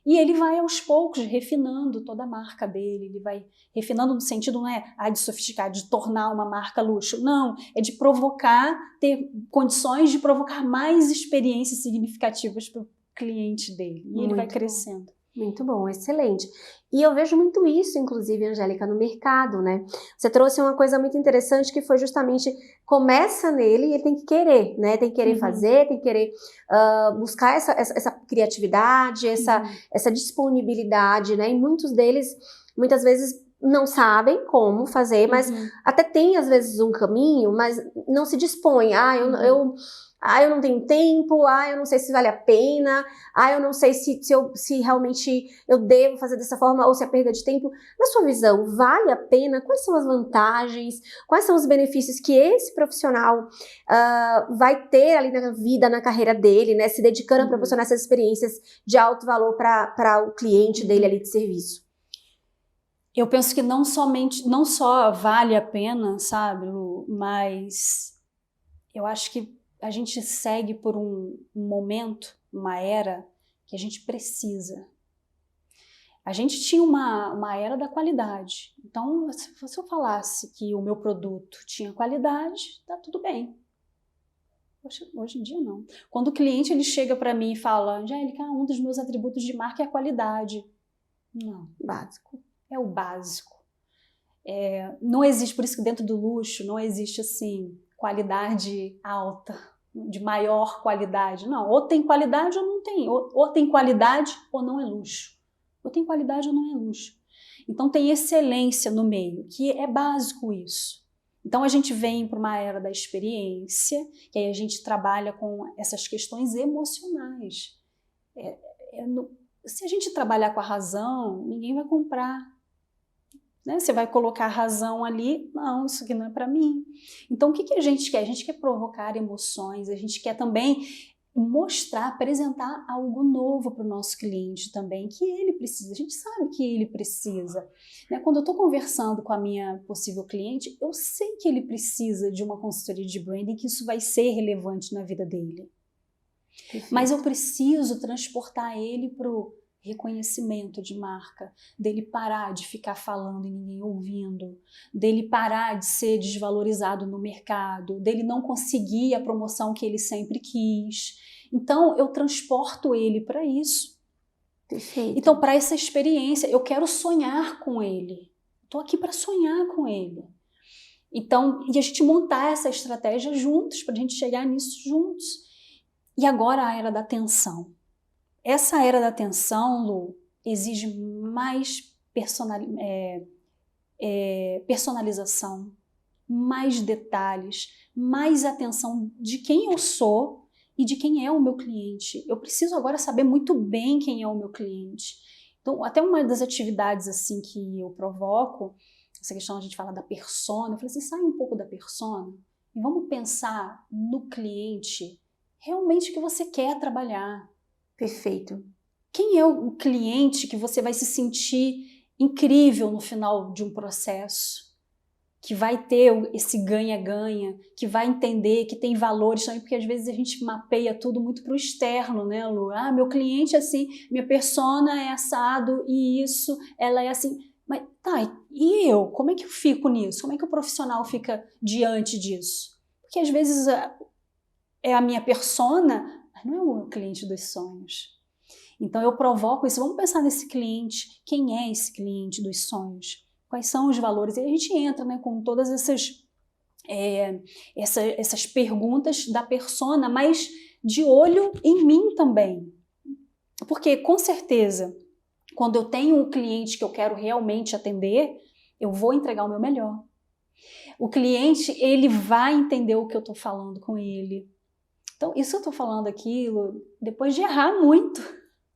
e ele vai aos poucos refinando toda a marca dele, ele vai refinando no sentido, não é de sofisticar, de tornar uma marca luxo, não, é de provocar, ter condições de provocar mais experiências significativas para o cliente dele, e ele vai crescendo. Muito bom, excelente. E eu vejo muito isso, inclusive, Angélica, no mercado, né? Você trouxe uma coisa muito interessante que foi justamente, começa nele e ele tem que querer, né? Tem que querer fazer, tem que querer buscar essa criatividade, essa disponibilidade, né? E muitos deles, muitas vezes, não sabem como fazer, mas até tem, às vezes, um caminho, mas não se dispõe. Eu não tenho tempo, eu não sei se vale a pena, eu não sei se realmente eu devo fazer dessa forma ou se é perda de tempo. Na sua visão, vale a pena? Quais são as vantagens? Quais são os benefícios que esse profissional vai ter ali na vida, na carreira dele, né? Se dedicando a proporcionar essas experiências de alto valor para o cliente dele ali de serviço? Eu penso que não só vale a pena, sabe, Lu, mas eu acho que a gente segue por um momento, uma era que a gente precisa. A gente tinha uma era da qualidade. Então, se eu falasse que o meu produto tinha qualidade, tá tudo bem. Hoje em dia, não. Quando o cliente ele chega para mim e fala, Angélica, um dos meus atributos de marca é a qualidade. Não. Básico. É o básico. Não existe, por isso que dentro do luxo não existe assim qualidade alta, de maior qualidade. Não, ou tem qualidade ou não tem. Ou tem qualidade ou não é luxo. Ou tem qualidade ou não é luxo. Então tem excelência no meio, que é básico isso. Então a gente vem para uma era da experiência, que aí a gente trabalha com essas questões emocionais. Se a gente trabalhar com a razão, ninguém vai comprar. Né? Você vai colocar a razão ali, não, isso aqui não é para mim. Então o que a gente quer? A gente quer provocar emoções, a gente quer também mostrar, apresentar algo novo para o nosso cliente também, que ele precisa, a gente sabe que ele precisa. Né? Quando eu estou conversando com a minha possível cliente, eu sei que ele precisa de uma consultoria de branding, que isso vai ser relevante na vida dele. Perfeito. Mas eu preciso transportar ele para o reconhecimento de marca, dele parar de ficar falando e ninguém ouvindo, dele parar de ser desvalorizado no mercado, dele não conseguir a promoção que ele sempre quis. Então, eu transporto ele para isso. Perfeito. Então, para essa experiência, eu quero sonhar com ele. Estou aqui para sonhar com ele. Então, e a gente montar essa estratégia juntos, para a gente chegar nisso juntos. E agora a era da atenção. Essa era da atenção, Lu, exige mais personalização, mais detalhes, mais atenção de quem eu sou e de quem é o meu cliente. Eu preciso agora saber muito bem quem é o meu cliente. Então, até uma das atividades assim que eu provoco, essa questão a gente fala da persona, eu falei assim, sai um pouco da persona e vamos pensar no cliente realmente que você quer trabalhar. Perfeito. Quem é o cliente que você vai se sentir incrível no final de um processo? Que vai ter esse ganha-ganha, que vai entender que tem valores também, porque às vezes a gente mapeia tudo muito para o externo, né, Lu? Meu cliente é assim, minha persona é assado e isso, ela é assim. Mas tá, e eu? Como é que eu fico nisso? Como é que o profissional fica diante disso? Porque às vezes é a minha persona, mas não é o meu cliente dos sonhos. Então eu provoco isso, vamos pensar nesse cliente, quem é esse cliente dos sonhos? Quais são os valores? E a gente entra, né, com todas essas perguntas da persona, mas de olho em mim também. Porque com certeza, quando eu tenho um cliente que eu quero realmente atender, eu vou entregar o meu melhor. O cliente, ele vai entender o que eu estou falando com ele. Então, isso eu estou falando aquilo depois de errar muito.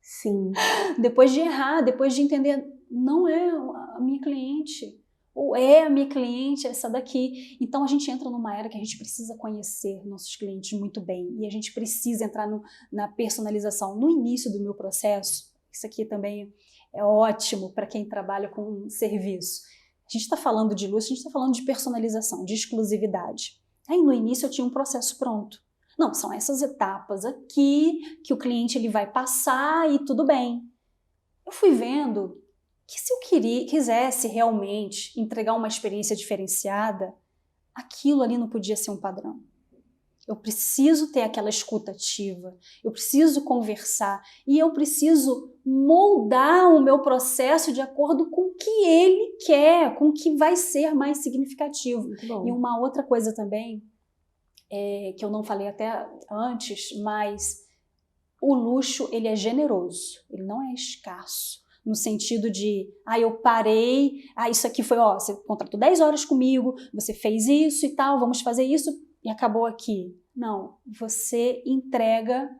Sim. Depois de errar, depois de entender, não é a minha cliente, ou é a minha cliente essa daqui. Então a gente entra numa era que a gente precisa conhecer nossos clientes muito bem e a gente precisa entrar na personalização. No início do meu processo, isso aqui também é ótimo para quem trabalha com serviço. A gente está falando de luxo, a gente está falando de personalização, de exclusividade. Aí no início eu tinha um processo pronto. Não, são essas etapas aqui que o cliente ele vai passar e tudo bem. Eu fui vendo que se eu quisesse realmente entregar uma experiência diferenciada, aquilo ali não podia ser um padrão. Eu preciso ter aquela escuta ativa, eu preciso conversar e eu preciso moldar o meu processo de acordo com o que ele quer, com o que vai ser mais significativo. Muito bom. E uma outra coisa também, que eu não falei até antes, mas o luxo ele é generoso, ele não é escasso. No sentido de, eu parei, isso aqui foi, você contratou 10 horas comigo, você fez isso e tal, vamos fazer isso e acabou aqui. Não, você entrega,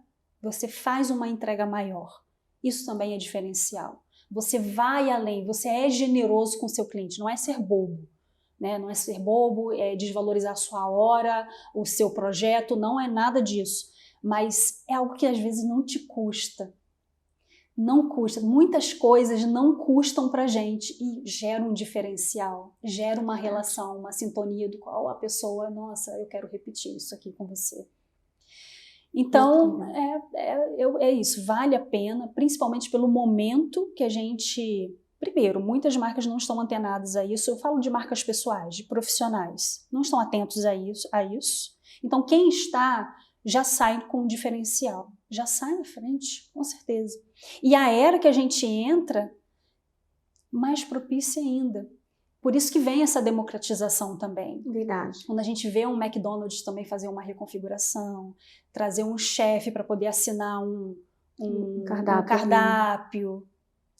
você faz uma entrega maior. Isso também é diferencial. Você vai além, você é generoso com o seu cliente, não é ser bobo. Né? Não é ser bobo, é desvalorizar a sua hora, o seu projeto, não é nada disso. Mas é algo que às vezes não te custa. Não custa, muitas coisas não custam pra gente e geram um diferencial, gera uma relação, uma sintonia do qual a pessoa, nossa, eu quero repetir isso aqui com você. Então, é isso, vale a pena, principalmente pelo momento que a gente... Primeiro, muitas marcas não estão antenadas a isso, eu falo de marcas pessoais, de profissionais, não estão atentos a isso. Então, quem está já sai com um diferencial, já sai na frente, com certeza. E a era que a gente entra, mais propícia ainda. Por isso que vem essa democratização também. Verdade. Quando a gente vê um McDonald's também fazer uma reconfiguração, trazer um chefe para poder assinar um cardápio.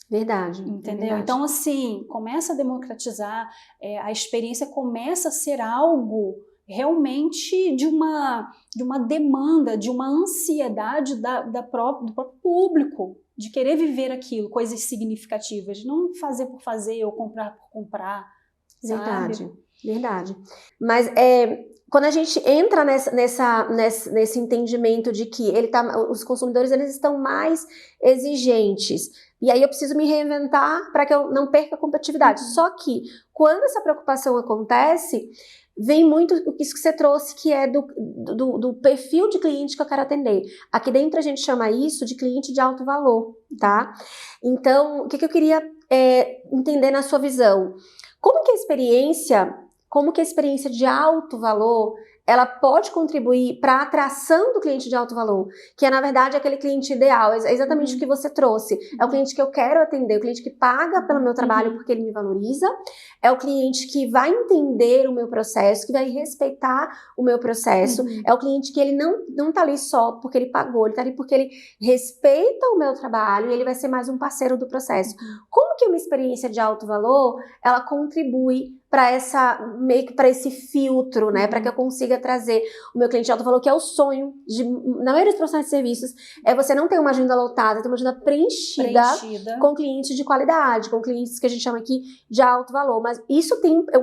Verdade. Entendeu? Verdade. Então, assim, começa a democratizar, a experiência começa a ser algo realmente de uma demanda, de uma ansiedade do próprio público, de querer viver aquilo, coisas significativas, não fazer por fazer ou comprar por comprar. Verdade, sabe? Verdade. Mas quando a gente entra nesse entendimento de que os consumidores eles estão mais exigentes, e aí eu preciso me reinventar para que eu não perca a competitividade. Só que quando essa preocupação acontece, vem muito isso que você trouxe, que é do perfil de cliente que eu quero atender. Aqui dentro a gente chama isso de cliente de alto valor, tá? Então, o que eu queria entender na sua visão? Como que a experiência de alto valor, ela pode contribuir para a atração do cliente de alto valor, que é, na verdade, aquele cliente ideal, é exatamente o que você trouxe. É o cliente que eu quero atender, o cliente que paga pelo meu trabalho porque ele me valoriza, é o cliente que vai entender o meu processo, que vai respeitar o meu processo, é o cliente que ele não tá ali só porque ele pagou, ele tá ali porque ele respeita o meu trabalho e ele vai ser mais um parceiro do processo. Como que uma experiência de alto valor, ela contribui para esse filtro, né? Para que eu consiga trazer o meu cliente de alto valor, que é o sonho na maioria dos profissionais de serviços, é você não ter uma agenda lotada, ter uma agenda preenchida com clientes de qualidade, com clientes que a gente chama aqui de alto valor. Mas isso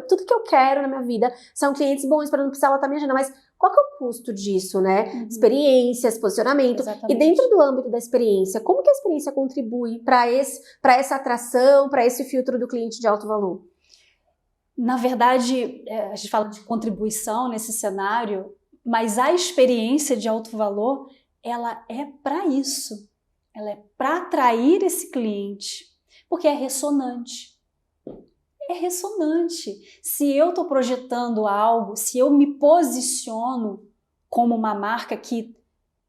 tudo que eu quero na minha vida são clientes bons para não precisar lotar minha agenda, mas qual que é o custo disso, né? Experiências, posicionamento. Exatamente. E dentro do âmbito da experiência, como que a experiência contribui para essa atração, para esse filtro do cliente de alto valor? Na verdade, a gente fala de contribuição nesse cenário, mas a experiência de alto valor, ela é para isso. Ela é para atrair esse cliente, porque é ressonante. É ressonante. Se eu estou projetando algo, se eu me posiciono como uma marca que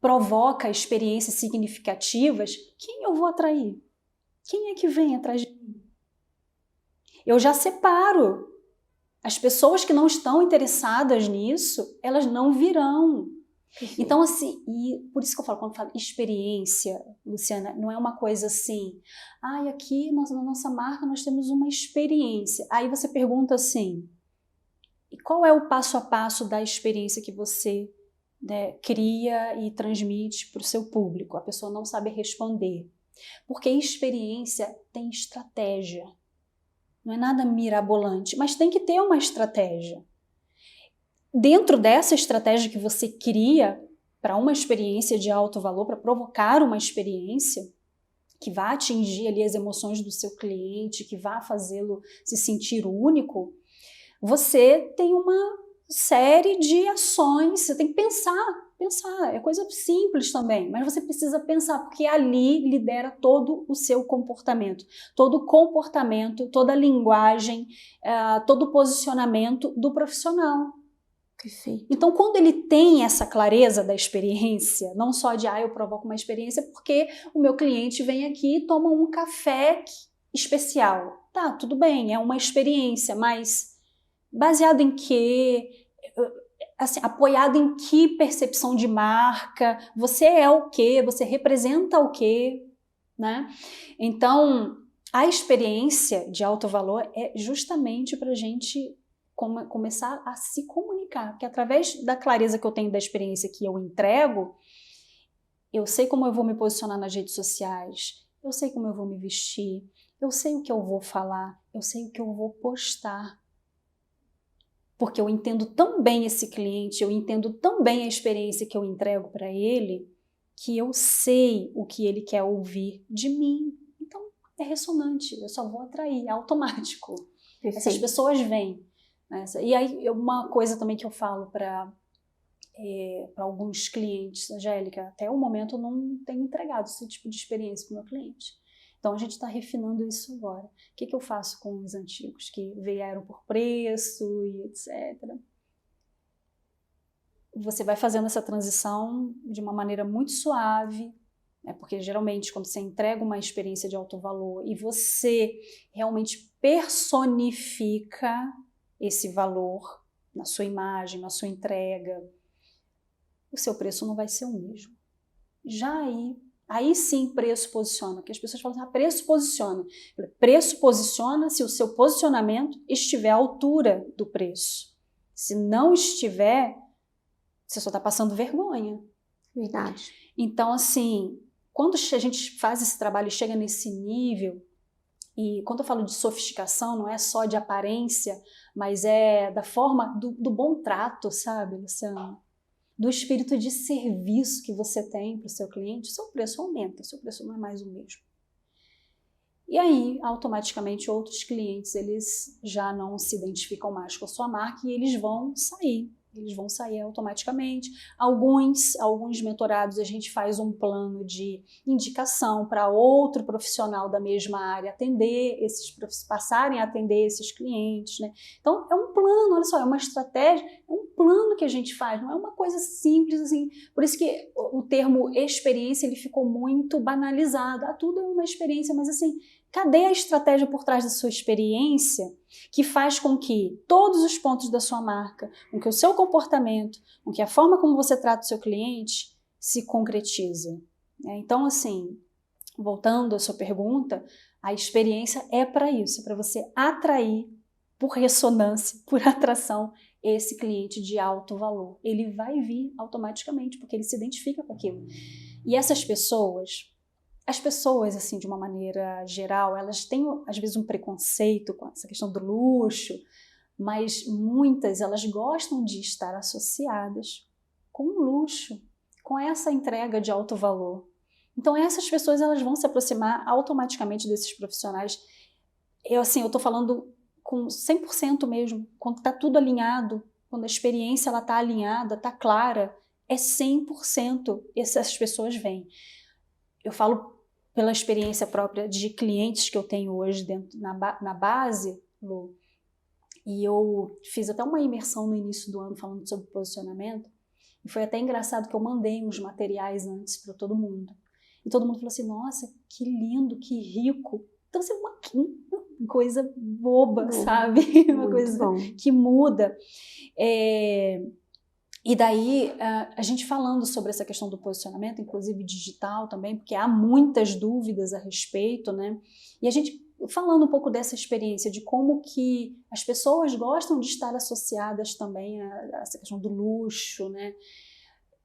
provoca experiências significativas, quem eu vou atrair? Quem é que vem atrás de mim? Eu já separo. As pessoas que não estão interessadas nisso, elas não virão. Então, assim, e por isso que eu falo, quando eu falo experiência, Luciana, não é uma coisa assim, aqui na nossa marca nós temos uma experiência. Aí você pergunta assim, e qual é o passo a passo da experiência que você cria e transmite para o seu público? A pessoa não sabe responder. Porque experiência tem estratégia. Não é nada mirabolante, mas tem que ter uma estratégia. Dentro dessa estratégia que você cria para uma experiência de alto valor, para provocar uma experiência que vai atingir ali as emoções do seu cliente, que vai fazê-lo se sentir único, você tem uma série de ações, você tem que pensar Pensar, é coisa simples também, mas você precisa pensar, porque ali lidera todo o seu comportamento, toda a linguagem, todo o posicionamento do profissional. Perfeito. Então, quando ele tem essa clareza da experiência, não só de, eu provoco uma experiência porque o meu cliente vem aqui e toma um café especial. Tá, tudo bem, é uma experiência, mas baseado em quê? Assim, apoiado em que percepção de marca? Você é o quê? Você representa o quê? Né? Então, a experiência de alto valor é justamente para a gente começar a se comunicar, porque através da clareza que eu tenho da experiência que eu entrego, eu sei como eu vou me posicionar nas redes sociais, eu sei como eu vou me vestir, eu sei o que eu vou falar, eu sei o que eu vou postar. Porque eu entendo tão bem esse cliente, eu entendo tão bem a experiência que eu entrego para ele, que eu sei o que ele quer ouvir de mim. Então, é ressonante, eu só vou atrair, é automático. Perfeito. Essas pessoas vêm. E aí, uma coisa também que eu falo para alguns clientes, Angélica, até o momento eu não tenho entregado esse tipo de experiência para o meu cliente. Então a gente está refinando isso agora. O que eu faço com os antigos que vieram por preço e etc. Você vai fazendo essa transição de uma maneira muito suave, porque geralmente quando você entrega uma experiência de alto valor e você realmente personifica esse valor na sua imagem, na sua entrega, o seu preço não vai ser o mesmo. Já aí sim preço posiciona, porque as pessoas falam preço posiciona. Preço posiciona se o seu posicionamento estiver à altura do preço. Se não estiver, você só está passando vergonha. Verdade. Então, assim, quando a gente faz esse trabalho e chega nesse nível, e quando eu falo de sofisticação, não é só de aparência, mas é da forma do bom trato, sabe, Luciana? Do espírito de serviço que você tem para o seu cliente, seu preço aumenta, seu preço não é mais o mesmo. E aí, automaticamente, outros clientes, eles já não se identificam mais com a sua marca e eles vão sair automaticamente. Alguns mentorados, a gente faz um plano de indicação para outro profissional da mesma área passarem a atender esses clientes, né? Então, é um plano, olha só, é uma estratégia, é um plano que a gente faz, não é uma coisa simples assim. Por isso que o termo experiência, ele ficou muito banalizado. Tudo é uma experiência, mas assim, cadê a estratégia por trás da sua experiência que faz com que todos os pontos da sua marca, com que o seu comportamento, com que a forma como você trata o seu cliente se concretiza? Então, assim, voltando à sua pergunta, a experiência é para isso, é para você atrair por ressonância, por atração, esse cliente de alto valor. Ele vai vir automaticamente, porque ele se identifica com aquilo. E essas pessoas... As pessoas, assim, de uma maneira geral, elas têm, às vezes, um preconceito com essa questão do luxo, mas muitas, elas gostam de estar associadas com o luxo, com essa entrega de alto valor. Então, essas pessoas, elas vão se aproximar automaticamente desses profissionais. Eu estou falando com 100% mesmo, quando está tudo alinhado, quando a experiência está alinhada, está clara, é 100% essas pessoas vêm. Eu falo pela experiência própria de clientes que eu tenho hoje na base, Lu, e eu fiz até uma imersão no início do ano falando sobre posicionamento, e foi até engraçado que eu mandei uns materiais antes para todo mundo. E todo mundo falou assim, nossa, que lindo, que rico. Então, assim, uma coisa boba, sabe? Uma coisa que muda. E daí, a gente falando sobre essa questão do posicionamento, inclusive digital também, porque há muitas dúvidas a respeito, né? E a gente falando um pouco dessa experiência, de como que as pessoas gostam de estar associadas também a essa questão do luxo, né?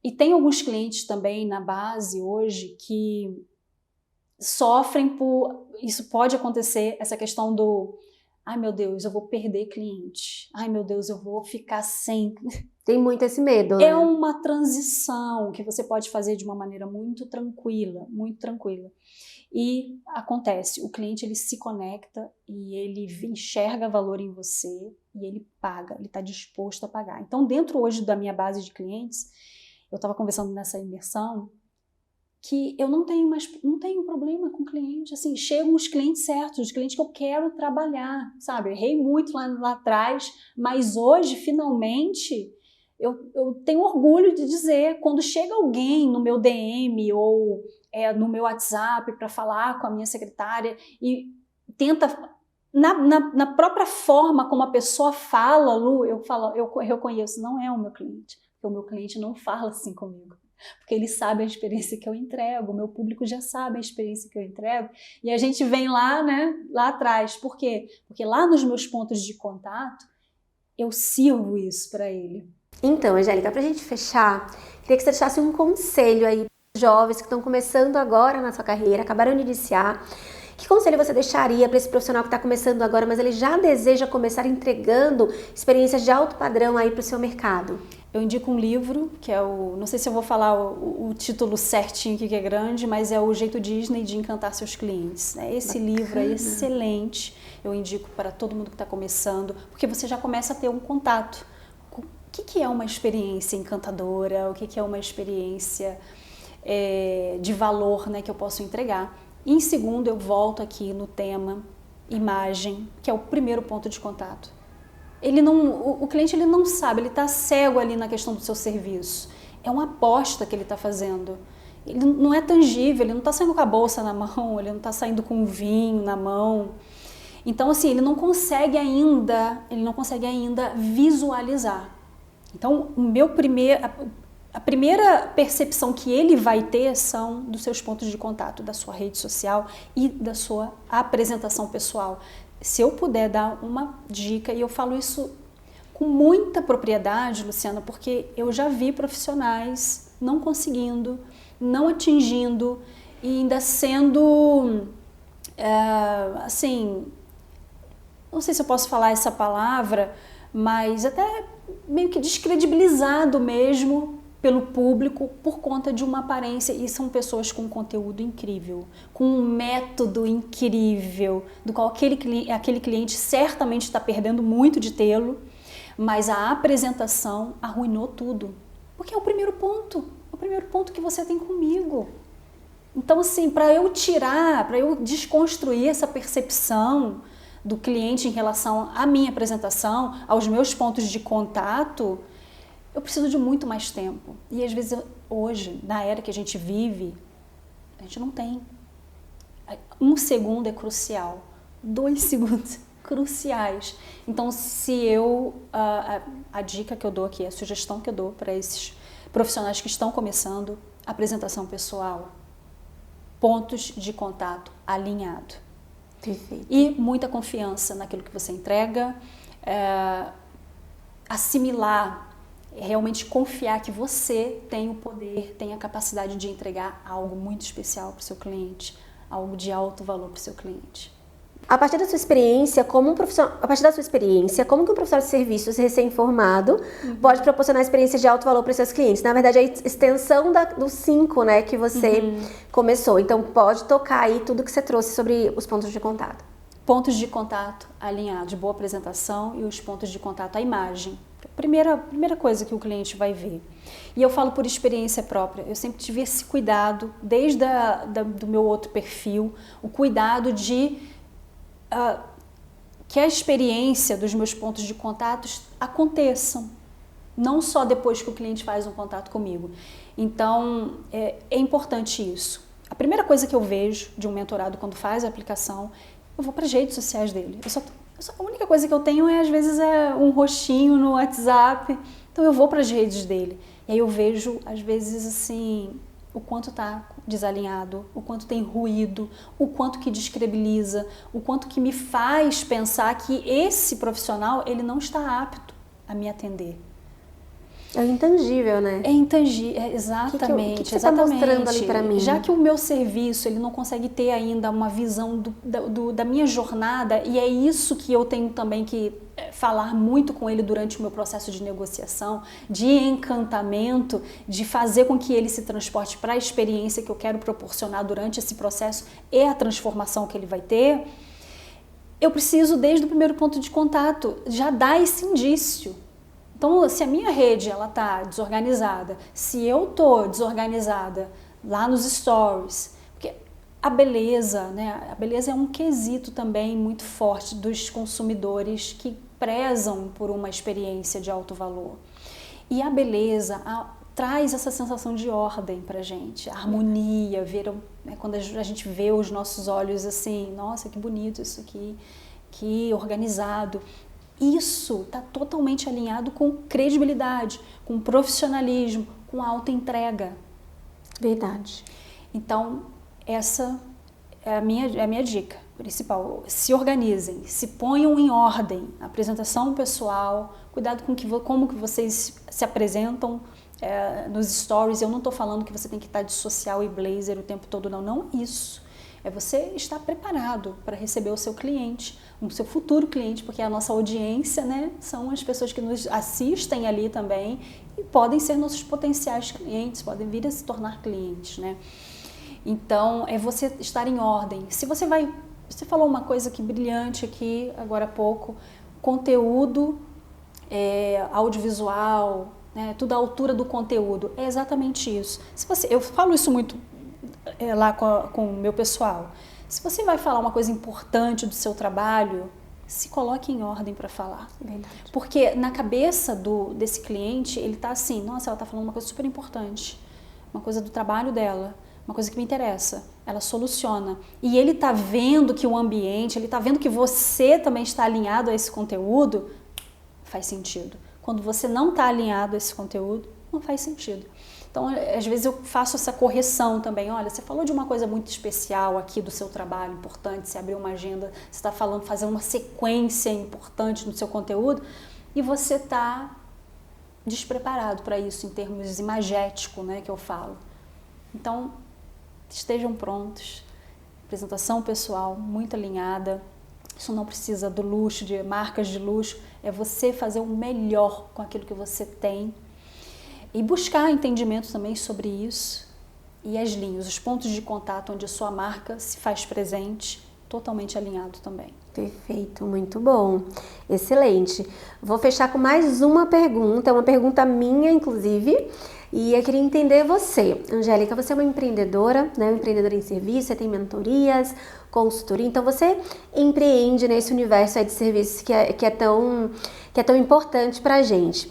E tem alguns clientes também na base hoje que sofrem por... Isso pode acontecer, essa questão do... Ai, meu Deus, eu vou perder cliente. Ai, meu Deus, eu vou ficar sem... Tem muito esse medo, né? É uma transição que você pode fazer de uma maneira muito tranquila, muito tranquila. E acontece, o cliente ele se conecta e ele enxerga valor em você e ele paga, ele está disposto a pagar. Então, dentro hoje da minha base de clientes, eu estava conversando nessa imersão, que eu não tenho problema com cliente, assim, chegam os clientes certos, os clientes que eu quero trabalhar, sabe? Eu errei muito lá atrás, mas hoje, finalmente, eu tenho orgulho de dizer, quando chega alguém no meu DM ou no meu WhatsApp para falar com a minha secretária e tenta, na própria forma como a pessoa fala, Lu, eu reconheço, não é o meu cliente, porque o meu cliente não fala assim comigo. Porque ele sabe a experiência que eu entrego, o meu público já sabe a experiência que eu entrego, e a gente vem lá, né, lá atrás. Por quê? Porque lá nos meus pontos de contato, eu sirvo isso para ele. Então, Angélica, para a gente fechar, queria que você deixasse um conselho aí para os jovens que estão começando agora na sua carreira, acabaram de iniciar. Que conselho você deixaria para esse profissional que está começando agora, mas ele já deseja começar entregando experiências de alto padrão aí para o seu mercado? Eu indico um livro, que é não sei se eu vou falar o título certinho aqui, que é grande, mas é O Jeito Disney de Encantar Seus Clientes. Esse livro é excelente, eu indico para todo mundo que está começando, porque você já começa a ter um contato. O que é uma experiência encantadora, o que é uma experiência de valor, né, que eu posso entregar. E em segundo, eu volto aqui no tema imagem, que é o primeiro ponto de contato. O cliente ele não sabe, ele está cego ali na questão do seu serviço. É uma aposta que ele está fazendo. Ele não é tangível, ele não está saindo com a bolsa na mão, ele não está saindo com um vinho na mão. Então, assim, ele não consegue ainda visualizar. Então, a primeira percepção que ele vai ter são dos seus pontos de contato, da sua rede social e da sua apresentação pessoal. Se eu puder dar uma dica, e eu falo isso com muita propriedade, Luciana, porque eu já vi profissionais não conseguindo, não atingindo e ainda sendo, assim, não sei se eu posso falar essa palavra, mas até meio que descredibilizado mesmo pelo público por conta de uma aparência, e são pessoas com conteúdo incrível, com um método incrível, do qual aquele cliente certamente está perdendo muito de tê-lo, mas a apresentação arruinou tudo, porque é o primeiro ponto que você tem comigo. Então, assim, para eu desconstruir essa percepção do cliente em relação à minha apresentação, aos meus pontos de contato, eu preciso de muito mais tempo. E às vezes, hoje, na era que a gente vive, a gente não tem. 1 segundo é crucial. 2 segundos cruciais. Então, a dica que eu dou aqui, a sugestão que eu dou para esses profissionais que estão começando, apresentação pessoal, pontos de contato alinhado. Perfeito. E muita confiança naquilo que você entrega, assimilar, realmente confiar que você tem o poder, tem a capacidade de entregar algo muito especial para o seu cliente, algo de alto valor para o seu cliente. A partir da sua experiência, como que um profissional de serviços recém-formado pode proporcionar experiências de alto valor para os seus clientes? Na verdade, a extensão dos 5, né, que você começou. Então, pode tocar aí tudo que você trouxe sobre os pontos de contato. Pontos de contato alinhados, boa apresentação e os pontos de contato, a imagem. Primeira coisa que o cliente vai ver. E eu falo por experiência própria, eu sempre tive esse cuidado, desde do meu outro perfil, o cuidado de que a experiência dos meus pontos de contatos aconteçam, não só depois que o cliente faz um contato comigo. Então, é importante isso. A primeira coisa que eu vejo de um mentorado quando faz a aplicação, eu vou para as redes sociais dele. A única coisa que eu tenho às vezes é um rostinho no WhatsApp, então eu vou para as redes dele. E aí eu vejo, às vezes, assim, o quanto está desalinhado, o quanto tem ruído, o quanto que descredibiliza, o quanto que me faz pensar que esse profissional, ele não está apto a me atender. É intangível, né? É intangível, exatamente. O que você está mostrando ali para mim? Já que o meu serviço, ele não consegue ter ainda uma visão da minha jornada, e é isso que eu tenho também que falar muito com ele durante o meu processo de negociação, de encantamento, de fazer com que ele se transporte para a experiência que eu quero proporcionar durante esse processo e a transformação que ele vai ter. Eu preciso, desde o primeiro ponto de contato, já dar esse indício Então, se a minha rede ela tá desorganizada, se eu tô desorganizada lá nos stories, porque a beleza, né? A beleza é um quesito também muito forte dos consumidores que prezam por uma experiência de alto valor. E a beleza traz essa sensação de ordem pra gente, a harmonia, né, quando a gente vê os nossos olhos assim, nossa, que bonito isso aqui, que organizado. Isso está totalmente alinhado com credibilidade, com profissionalismo, com autoentrega. Verdade. Então, essa é a minha dica principal. Se organizem, se ponham em ordem. Apresentação pessoal, cuidado com como que vocês se apresentam nos stories. Eu não estou falando que você tem que estar de social e blazer o tempo todo, não. Não é isso. É você estar preparado para receber o seu cliente, o seu futuro cliente, porque a nossa audiência, né, são as pessoas que nos assistem ali também e podem ser nossos potenciais clientes, podem vir a se tornar clientes, né? Então, é você estar em ordem. Se você falou uma coisa que brilhante aqui agora há pouco, conteúdo audiovisual, né, tudo à altura do conteúdo, é exatamente isso. Eu falo isso muito lá com o meu pessoal. Se você vai falar uma coisa importante do seu trabalho, se coloque em ordem para falar. Verdade. Porque na cabeça desse cliente, ele está assim, nossa, ela está falando uma coisa super importante, uma coisa do trabalho dela, uma coisa que me interessa, ela soluciona. E ele está vendo que o ambiente, ele está vendo que você também está alinhado a esse conteúdo, faz sentido. Quando você não está alinhado a esse conteúdo, não faz sentido. Então, às vezes eu faço essa correção também. Olha, você falou de uma coisa muito especial aqui do seu trabalho, importante, você abriu uma agenda, você está fazendo uma sequência importante no seu conteúdo e você está despreparado para isso em termos imagéticos, né, que eu falo. Então, estejam prontos. Apresentação pessoal muito alinhada. Isso não precisa do luxo, de marcas de luxo. É você fazer o melhor com aquilo que você tem. E buscar entendimento também sobre isso e as linhas, os pontos de contato onde a sua marca se faz presente, totalmente alinhado também. Perfeito, muito bom, excelente. Vou fechar com mais uma pergunta minha, inclusive, e eu queria entender você. Angélica, você é uma empreendedora, né? Uma empreendedora em serviço, você tem mentorias, consultoria, então você empreende nesse universo aí de serviços que é tão importante pra gente.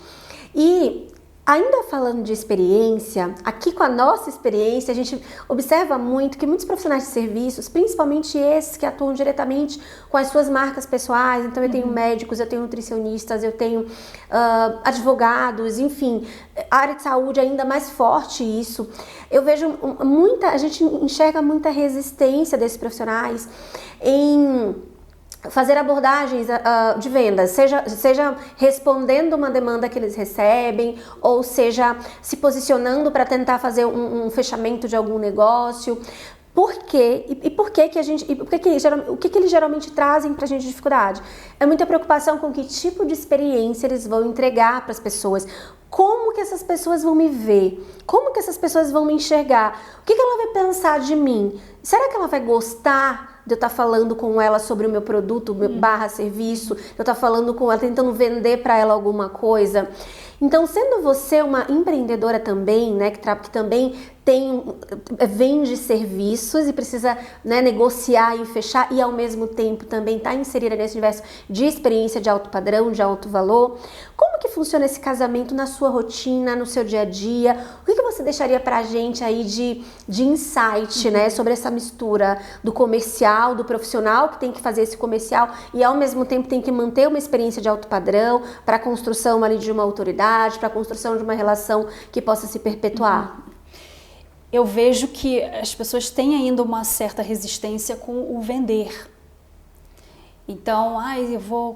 E ainda falando de experiência, aqui com a nossa experiência, a gente observa muito que muitos profissionais de serviços, principalmente esses que atuam diretamente com as suas marcas pessoais, então eu tenho médicos, eu tenho nutricionistas, eu tenho advogados, enfim, a área de saúde é ainda mais forte isso. Eu vejo a gente enxerga muita resistência desses profissionais em fazer abordagens de vendas, seja respondendo uma demanda que eles recebem, ou seja se posicionando para tentar fazer um fechamento de algum negócio. Por quê? E por que o que eles geralmente trazem para a gente de dificuldade? É muita preocupação com que tipo de experiência eles vão entregar para as pessoas. Como que essas pessoas vão me ver? Como que essas pessoas vão me enxergar? O que ela vai pensar de mim? Será que ela vai gostar de eu estar falando com ela sobre o meu produto, barra serviço? De eu estar falando com ela, tentando vender para ela alguma coisa? Então, sendo você uma empreendedora também, né, que também vende serviços e precisa, né, negociar e fechar e ao mesmo tempo também está inserida nesse universo de experiência de alto padrão, de alto valor, como que funciona esse casamento na sua rotina, no seu dia a dia? O que você deixaria pra gente aí de insight, né, sobre essa mistura do comercial, do profissional que tem que fazer esse comercial e ao mesmo tempo tem que manter uma experiência de alto padrão para a construção ali de uma autoridade, para a construção de uma relação que possa se perpetuar? Eu vejo que as pessoas têm ainda uma certa resistência com o vender. Então,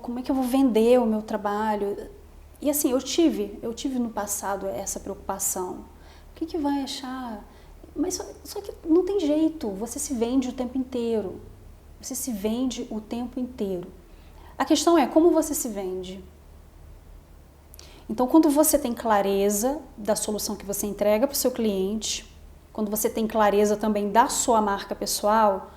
como é que eu vou vender o meu trabalho? E assim, eu tive no passado essa preocupação. O que vai achar? Mas só que não tem jeito, você se vende o tempo inteiro. Você se vende o tempo inteiro. A questão é como você se vende. Então, quando você tem clareza da solução que você entrega para o seu cliente, quando você tem clareza também da sua marca pessoal,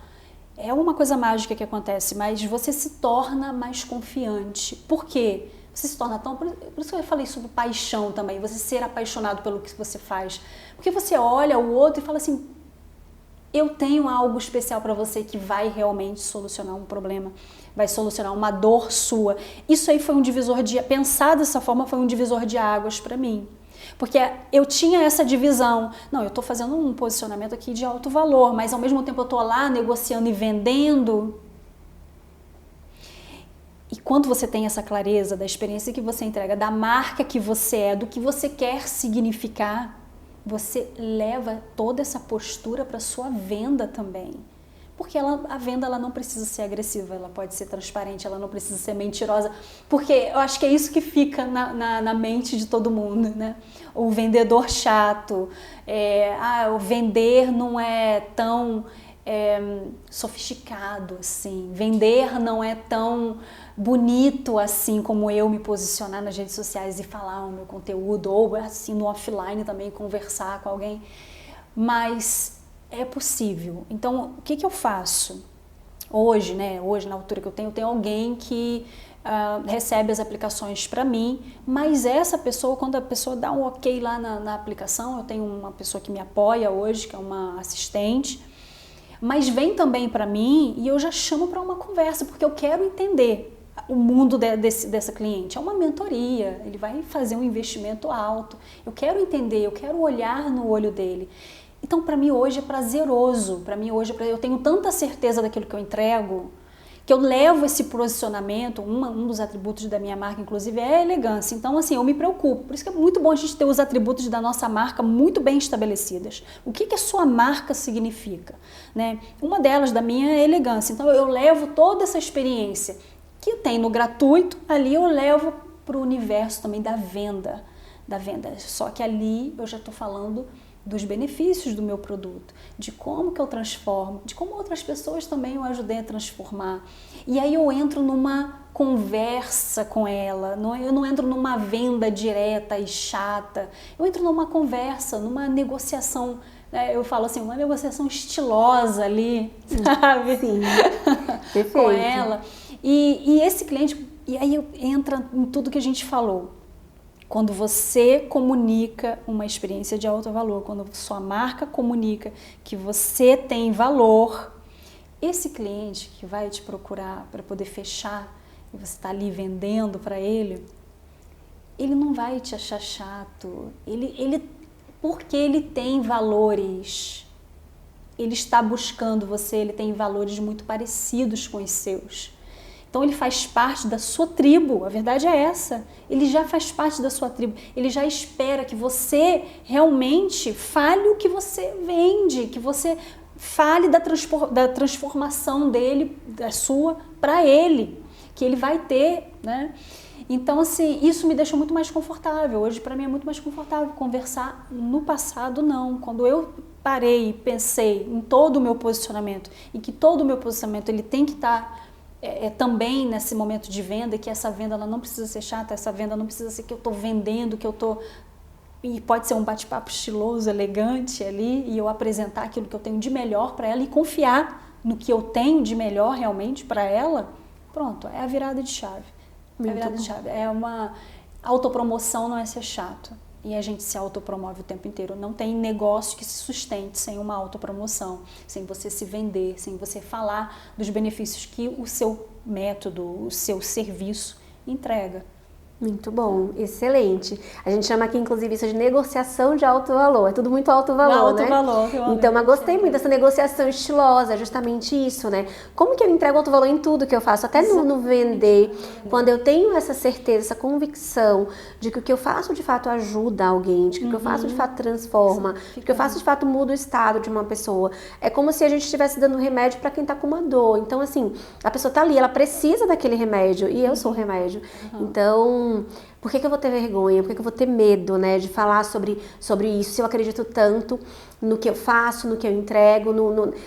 é uma coisa mágica que acontece, mas você se torna mais confiante. Por quê? você se torna tão... Por isso que eu falei sobre paixão também, você ser apaixonado pelo que você faz. Porque você olha o outro e fala assim, eu tenho algo especial para você que vai realmente solucionar um problema, vai solucionar uma dor sua. Isso aí foi um divisor de... Pensar dessa forma foi um divisor de águas para mim. Porque eu tinha essa divisão. Não, eu estou fazendo um posicionamento aqui de alto valor, mas ao mesmo tempo eu estou lá negociando e vendendo. E quando você tem essa clareza da experiência que você entrega, da marca que você é, do que você quer significar, você leva toda essa postura para sua venda também. Porque a venda ela não precisa ser agressiva, ela pode ser transparente, ela não precisa ser mentirosa. Porque eu acho que é isso que fica na mente de todo mundo, né? O vendedor chato, o vender não é tão sofisticado assim, vender não é tão bonito assim como eu me posicionar nas redes sociais e falar o meu conteúdo, ou assim no offline também conversar com alguém, mas é possível. Então, o que eu faço? Hoje, né? Hoje, na altura que eu tenho alguém que recebe as aplicações para mim, mas essa pessoa, quando a pessoa dá um ok lá na aplicação, eu tenho uma pessoa que me apoia hoje, que é uma assistente, mas vem também para mim e eu já chamo para uma conversa, porque eu quero entender o mundo dessa cliente. É uma mentoria, ele vai fazer um investimento alto, eu quero entender, eu quero olhar no olho dele. Então, para mim hoje é prazeroso, para mim hoje eu tenho tanta certeza daquilo que eu entrego, que eu levo esse posicionamento, um dos atributos da minha marca, inclusive, é a elegância. Então, assim, eu me preocupo. Por isso que é muito bom a gente ter os atributos da nossa marca muito bem estabelecidas. O que a sua marca significa? Né? Uma delas, da minha, é a elegância. Então, eu levo toda essa experiência que tem no gratuito, ali eu levo para o universo também da venda. Só que ali eu já estou falando dos benefícios do meu produto, de como que eu transformo, de como outras pessoas também eu ajudei a transformar. E aí eu entro numa conversa com ela, eu não entro numa venda direta e chata, eu entro numa conversa, numa negociação, né? Eu falo assim, uma negociação estilosa ali, sabe? Sim, perfeito. Com ela. E esse cliente, e aí entra em tudo que a gente falou. Quando você comunica uma experiência de alto valor, quando sua marca comunica que você tem valor, esse cliente que vai te procurar para poder fechar e você está ali vendendo para ele, ele não vai te achar chato, porque ele tem valores, ele está buscando você, ele tem valores muito parecidos com os seus. Então ele faz parte da sua tribo, a verdade é essa, ele já faz parte da sua tribo, ele já espera que você realmente fale o que você vende, que você fale da transformação dele, da sua, para ele, que ele vai ter, né? Então assim, isso me deixa muito mais confortável, hoje para mim é muito mais confortável conversar. No passado não, quando eu parei e pensei em todo o meu posicionamento, e que todo o meu posicionamento ele tem que estar também nesse momento de venda, que essa venda ela não precisa ser chata, essa venda não precisa ser que eu estou vendendo, que eu estou... E pode ser um bate-papo estiloso, elegante ali, e eu apresentar aquilo que eu tenho de melhor para ela e confiar no que eu tenho de melhor realmente para ela. Pronto, é a virada de chave. É a virada de chave. É uma autopromoção, não é ser chato. E a gente se autopromove o tempo inteiro. Não tem negócio que se sustente sem uma autopromoção, sem você se vender, sem você falar dos benefícios que o seu método, o seu serviço entrega. Muito bom, excelente. A gente chama aqui, inclusive, isso de negociação de alto valor. É tudo muito alto valor, né? Alto valor. Então, eu gostei muito dessa negociação estilosa, justamente isso, né? Como que eu entrego alto valor em tudo que eu faço? Até no vender, quando eu tenho essa certeza, essa convicção de que o que eu faço de fato ajuda alguém, de que o que eu faço de fato transforma, de que o que eu faço de fato muda o estado de uma pessoa. É como se a gente estivesse dando remédio para quem tá com uma dor. Então, assim, a pessoa tá ali, ela precisa daquele remédio e eu sou o remédio. Então, por que eu vou ter vergonha? Por que eu vou ter medo, né, de falar sobre isso? Se eu acredito tanto no que eu faço, no que eu entrego,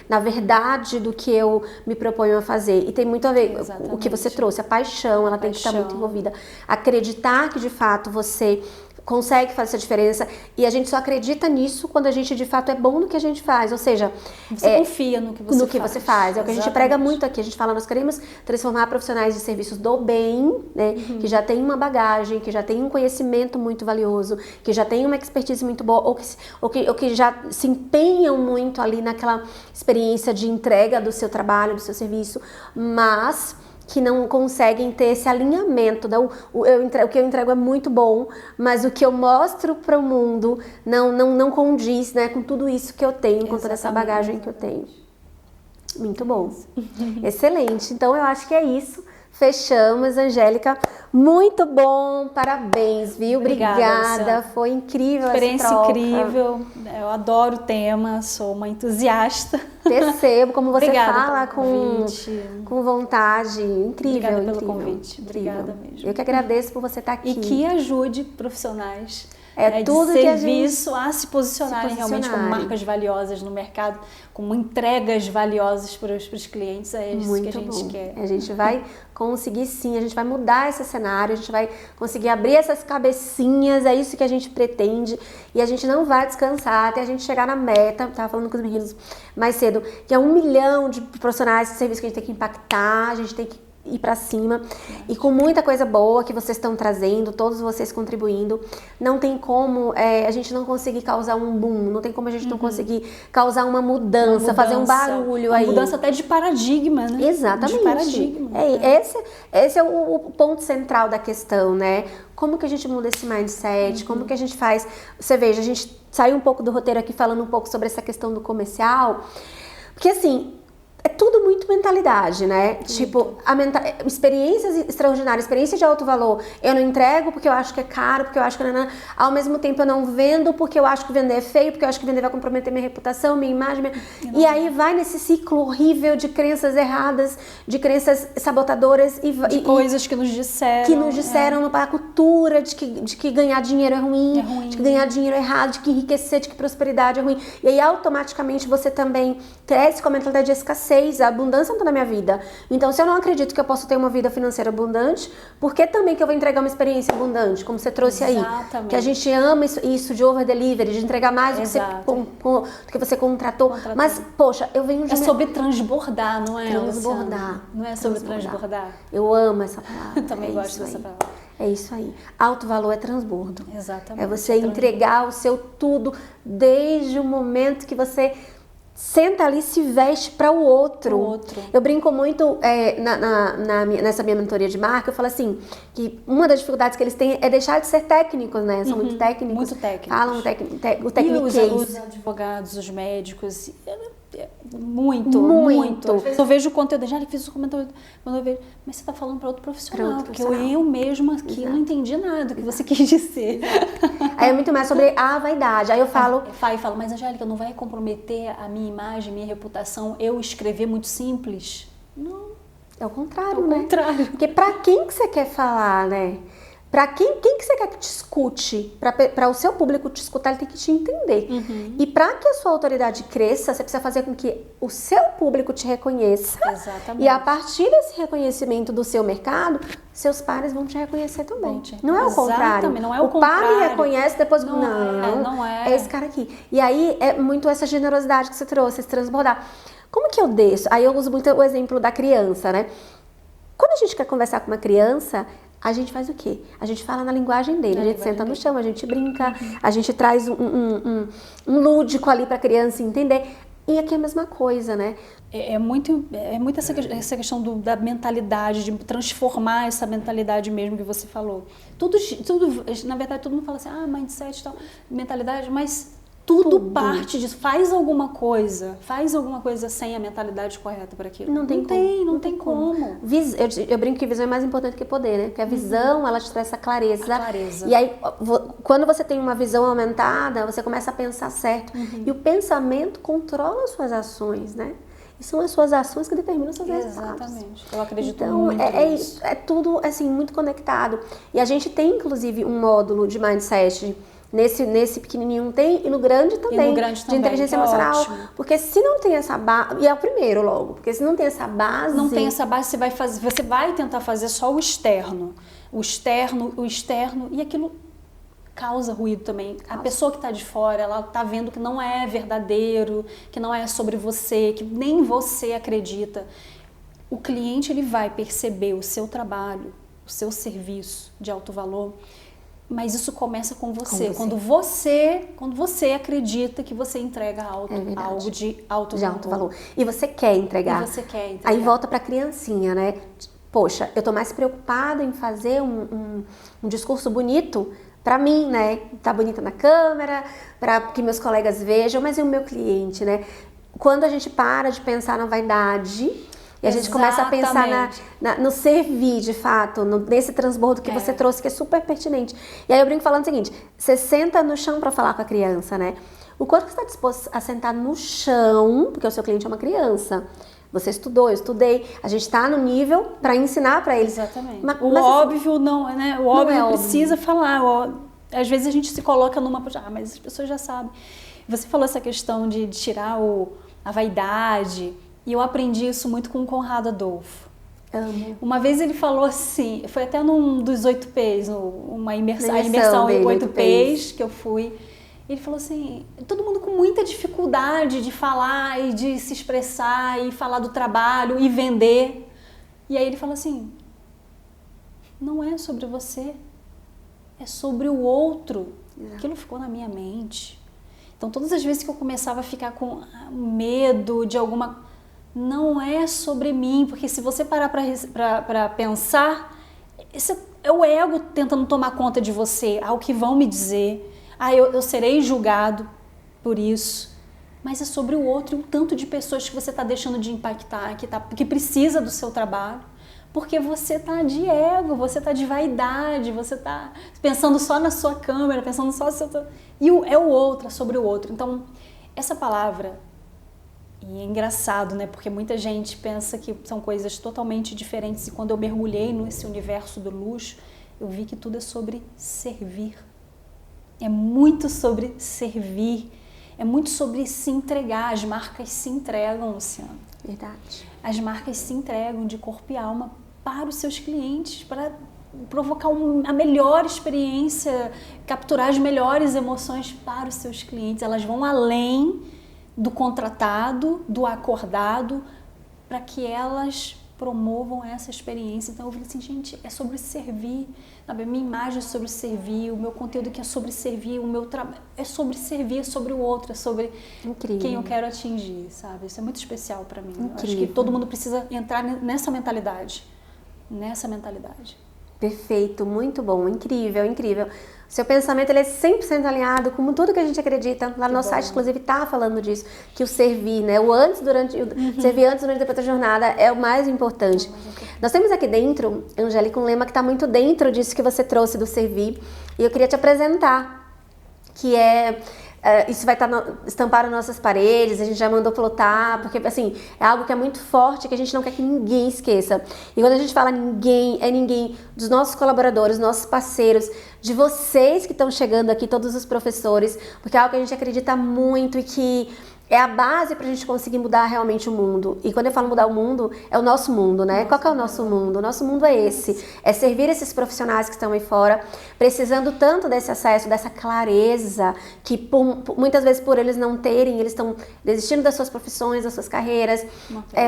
na verdade do que eu me proponho a fazer. E tem muito a ver o que você trouxe, a paixão, ela tem que estar muito envolvida. Acreditar que de fato você consegue fazer essa diferença, e a gente só acredita nisso quando a gente de fato é bom no que a gente faz, ou seja, você confia no que você faz. É o que a gente prega muito aqui, a gente fala, nós queremos transformar profissionais de serviços do bem, né, que já tem uma bagagem, que já tem um conhecimento muito valioso, que já tem uma expertise muito boa, ou que já se empenham muito ali naquela experiência de entrega do seu trabalho, do seu serviço, mas que não conseguem ter esse alinhamento. O que eu entrego é muito bom, mas o que eu mostro para o mundo não condiz, né, com tudo isso que eu tenho, com toda essa bagagem que eu tenho. Muito bom. Excelente. Então, eu acho que é isso. Fechamos, Angélica. Muito bom, parabéns, viu? Obrigada. Foi incrível essa troca. Experiência incrível. Eu adoro o tema, sou uma entusiasta. Percebo como você fala com vontade. Incrível. Obrigada pelo incrível, convite. Incrível. Obrigada mesmo. Eu que agradeço por você estar aqui. E que ajude profissionais tudo de que serviço a se posicionarem realmente como marcas valiosas no mercado, como entregas valiosas para os clientes. É isso que a gente quer. A gente vai conseguir sim, a gente vai mudar esse cenário, a gente vai conseguir abrir essas cabecinhas, é isso que a gente pretende, e a gente não vai descansar até a gente chegar na meta. Estava falando com os meninos mais cedo, que é 1 milhão de profissionais de serviço que a gente tem que impactar, a gente tem que ir para cima, e com muita coisa boa que vocês estão trazendo, todos vocês contribuindo, não tem como a gente não conseguir causar um boom, não tem como a gente não conseguir causar uma mudança, fazer um barulho aí. Uma mudança até de paradigma, né? Exatamente. De paradigma. Esse é o ponto central da questão, né? Como que a gente muda esse mindset, como que a gente faz... Você veja, a gente saiu um pouco do roteiro aqui falando um pouco sobre essa questão do comercial, porque assim... É tudo muito mentalidade, né? Tipo, experiências extraordinárias, experiência de alto valor. Eu não entrego porque eu acho que é caro, porque eu acho que... Ao mesmo tempo eu não vendo porque eu acho que vender é feio, porque eu acho que vender vai comprometer minha reputação, minha imagem. E aí vai nesse ciclo horrível de crenças erradas, de crenças sabotadoras. De coisas que nos disseram. Que nos disseram a cultura de que ganhar dinheiro é ruim, de que ganhar dinheiro é errado, de que enriquecer, de que prosperidade é ruim. E aí automaticamente você também cresce com a mentalidade de escassez. A abundância não está na minha vida. Então, se eu não acredito que eu posso ter uma vida financeira abundante, por que também que eu vou entregar uma experiência abundante, como você trouxe aí? Que a gente ama isso de over delivery, de entregar mais do que você contratou. Mas, poxa, eu venho de... É sobre transbordar, não é? Transbordar. Não é sobre transbordar. Eu amo essa palavra. Eu também gosto dessa palavra. É isso aí. Alto valor é transbordo. Exatamente. É você entregar o seu tudo desde o momento que você... senta ali e se veste para o outro. Eu brinco muito nessa minha mentoria de marca, eu falo assim, que uma das dificuldades que eles têm é deixar de ser técnicos, né? São muito técnicos. Muito técnicos. Falam o tecniquez. E os advogados, os médicos... Muito. Eu vejo o conteúdo, já fiz o comentário, quando eu vejo, mas você está falando para outro profissional, porque eu mesma aqui não entendi nada do que você quis dizer. Aí é muito mais sobre a vaidade. Aí eu falo... Mas Angélica, não vai comprometer a minha imagem, minha reputação, eu escrever muito simples? Não. É o contrário, né? É o contrário. Porque para quem que você quer falar, né? Para quem que você quer que te escute? Para o seu público te escutar, ele tem que te entender. E para que a sua autoridade cresça, você precisa fazer com que o seu público te reconheça. Exatamente. E a partir desse reconhecimento do seu mercado, seus pares vão te reconhecer também. Não é o contrário. Não é o contrário. Par me reconhece, depois... Não é. É esse cara aqui. E aí é muito essa generosidade que você trouxe, esse transbordar. Como que eu desço? Aí eu uso muito o exemplo da criança, né? Quando a gente quer conversar com uma criança... A gente faz o quê? A gente fala na linguagem dele, a gente senta no chão, a gente brinca, a gente traz um lúdico ali para a criança entender. E aqui é a mesma coisa, né? É muito essa questão da mentalidade, de transformar essa mentalidade mesmo que você falou. Tudo, na verdade, todo mundo fala assim, mindset e tal, mentalidade, mas... Tudo parte disso. Faz alguma coisa sem a mentalidade correta para aquilo. Não tem como. Eu brinco que visão é mais importante que poder, né? Porque a visão, ela te traz essa clareza. E aí, quando você tem uma visão aumentada, você começa a pensar certo. E o pensamento controla as suas ações, né? E são as suas ações que determinam os seus resultados. Exatamente. Eu acredito muito nisso. É tudo, assim, muito conectado. E a gente tem, inclusive, um módulo de mindset... Nesse pequenininho tem, e no grande também, de inteligência emocional. Ótimo. Porque se não tem essa base, e é o primeiro logo, porque se não tem essa base... Não tem essa base, você vai tentar fazer só o externo, e aquilo causa ruído também. A pessoa que está de fora, ela está vendo que não é verdadeiro, que não é sobre você, que nem você acredita. O cliente, ele vai perceber o seu trabalho, o seu serviço de alto valor, mas isso começa com você. Quando você acredita que você entrega algo de alto valor. E você quer entregar. Aí volta para a criancinha, né? Poxa, eu tô mais preocupada em fazer um discurso bonito para mim, né? Tá bonita na câmera, para que meus colegas vejam, mas e o meu cliente, né? Quando a gente para de pensar na vaidade e a gente começa a pensar no servir, de fato, nesse transbordo que você trouxe, que é super pertinente. E aí eu brinco falando o seguinte, você senta no chão para falar com a criança, né? O quanto você está disposto a sentar no chão, porque o seu cliente é uma criança. Você estudou, eu estudei, a gente está no nível para ensinar para eles. Exatamente. Mas óbvio não, né? O óbvio não precisa falar. Às vezes a gente se coloca numa... mas as pessoas já sabem. Você falou essa questão de tirar a vaidade, e eu aprendi isso muito com o Conrado Adolfo. Uma vez ele falou assim, foi até num dos 8Ps, a imersão em 8Ps que eu fui. Ele falou assim, todo mundo com muita dificuldade de falar e de se expressar e falar do trabalho e vender. E aí ele falou assim, não é sobre você, é sobre o outro. Aquilo ficou na minha mente. Então todas as vezes que eu começava a ficar com medo de alguma... Não é sobre mim, porque se você parar para pensar, isso é o ego tentando tomar conta de você, ao que vão me dizer. Eu serei julgado por isso, mas é sobre o outro e o tanto de pessoas que você está deixando de impactar, que precisa do seu trabalho, porque você está de ego, você está de vaidade, você está pensando só na sua câmera, pensando só no seu... E é o outro, é sobre o outro. Então, essa palavra, e é engraçado, né? Porque muita gente pensa que são coisas totalmente diferentes, e quando eu mergulhei nesse universo do luxo, eu vi que tudo é sobre servir. É muito sobre servir, é muito sobre se entregar. As marcas se entregam, Luciana. Verdade. As marcas se entregam de corpo e alma para os seus clientes, para provocar a melhor experiência, capturar as melhores emoções para os seus clientes. Elas vão além do contratado, do acordado, para que elas promovam essa experiência. Então eu falei assim, gente, é sobre servir, sabe? A minha imagem é sobre servir, o meu conteúdo que é sobre servir, o meu trabalho é sobre servir, é sobre o outro, é sobre quem eu quero atingir, sabe? Isso é muito especial para mim. Eu acho que todo mundo precisa entrar nessa mentalidade, Perfeito, muito bom, incrível, incrível. Seu pensamento ele é 100% alinhado com tudo que a gente acredita. Lá no nosso site, inclusive, tá falando disso, que o servir, né? O antes, durante, servir antes, durante e depois da jornada é o mais importante. Nós temos aqui dentro, Angélica, um lema que está muito dentro disso que você trouxe do servir. E eu queria te apresentar, que isso vai estar estampado nas nossas paredes, a gente já mandou plotar, porque assim, é algo que é muito forte, que a gente não quer que ninguém esqueça. E quando a gente fala ninguém, é ninguém dos nossos colaboradores, nossos parceiros, de vocês que estão chegando aqui, todos os professores, porque é algo que a gente acredita muito e que é a base para a gente conseguir mudar realmente o mundo. E quando eu falo mudar o mundo, é o nosso mundo, né? Qual que é o nosso mundo? O nosso mundo é esse. É servir esses profissionais que estão aí fora, precisando tanto desse acesso, dessa clareza, que muitas vezes por eles não terem, eles estão desistindo das suas profissões, das suas carreiras,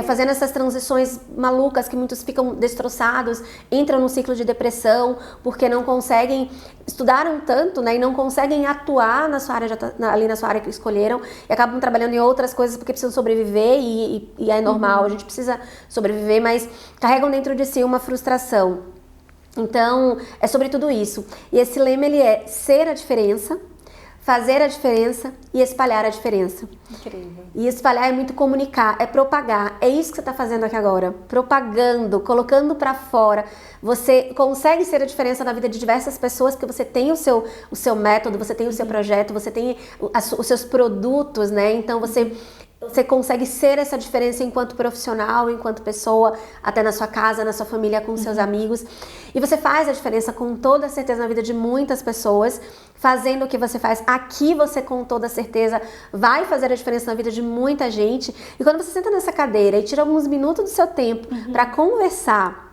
fazendo essas transições malucas que muitos ficam destroçados, entram num ciclo de depressão, porque não conseguem, estudaram tanto, né? E não conseguem atuar na sua área, ali na sua área que escolheram, e acabam trabalhando em outras coisas porque precisam sobreviver e é normal, a gente precisa sobreviver, mas carregam dentro de si uma frustração. Então, é sobre tudo isso. E esse lema, ele é ser a diferença, fazer a diferença e espalhar a diferença. Incrível. E espalhar é muito comunicar, é propagar. É isso que você está fazendo aqui agora. Propagando, colocando para fora. Você consegue ser a diferença na vida de diversas pessoas porque você tem o seu método, você tem o seu projeto, você tem os seus produtos, né? Então você consegue ser essa diferença enquanto profissional, enquanto pessoa, até na sua casa, na sua família, com seus amigos. E você faz a diferença com toda certeza na vida de muitas pessoas, fazendo o que você faz. Aqui você com toda certeza vai fazer a diferença na vida de muita gente. E quando você senta nessa cadeira e tira alguns minutos do seu tempo para conversar,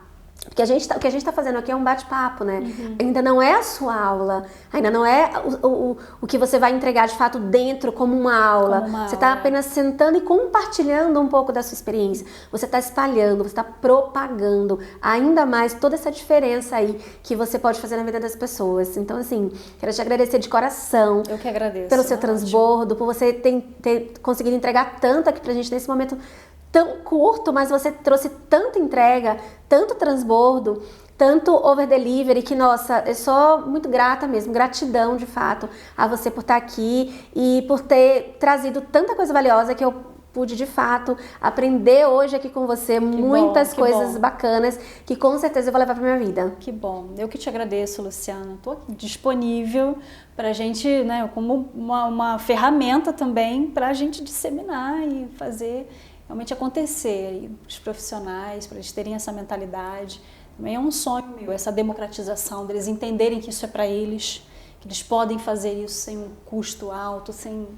que o que a gente tá fazendo aqui é um bate-papo, né? Ainda não é a sua aula, ainda não é o que você vai entregar de fato dentro como uma aula. Você tá apenas sentando e compartilhando um pouco da sua experiência. Você tá espalhando, você tá propagando ainda mais toda essa diferença aí que você pode fazer na vida das pessoas. Então, assim, quero te agradecer de coração. Eu que agradeço. Pelo seu transbordo, por você ter conseguido entregar tanto aqui pra gente nesse momento tão curto, mas você trouxe tanta entrega, tanto transbordo, tanto over delivery, que, nossa, eu sou muito grata mesmo, gratidão de fato a você por estar aqui e por ter trazido tanta coisa valiosa que eu pude de fato aprender hoje aqui com você muitas coisas bacanas que com certeza eu vou levar para minha vida. Que bom, eu que te agradeço, Luciana. Estou disponível para a gente, né, como uma ferramenta também para a gente disseminar e fazer realmente acontecer os profissionais, para eles terem essa mentalidade. Também é um sonho meu, essa democratização, deles entenderem que isso é para eles, que eles podem fazer isso sem um custo alto, sem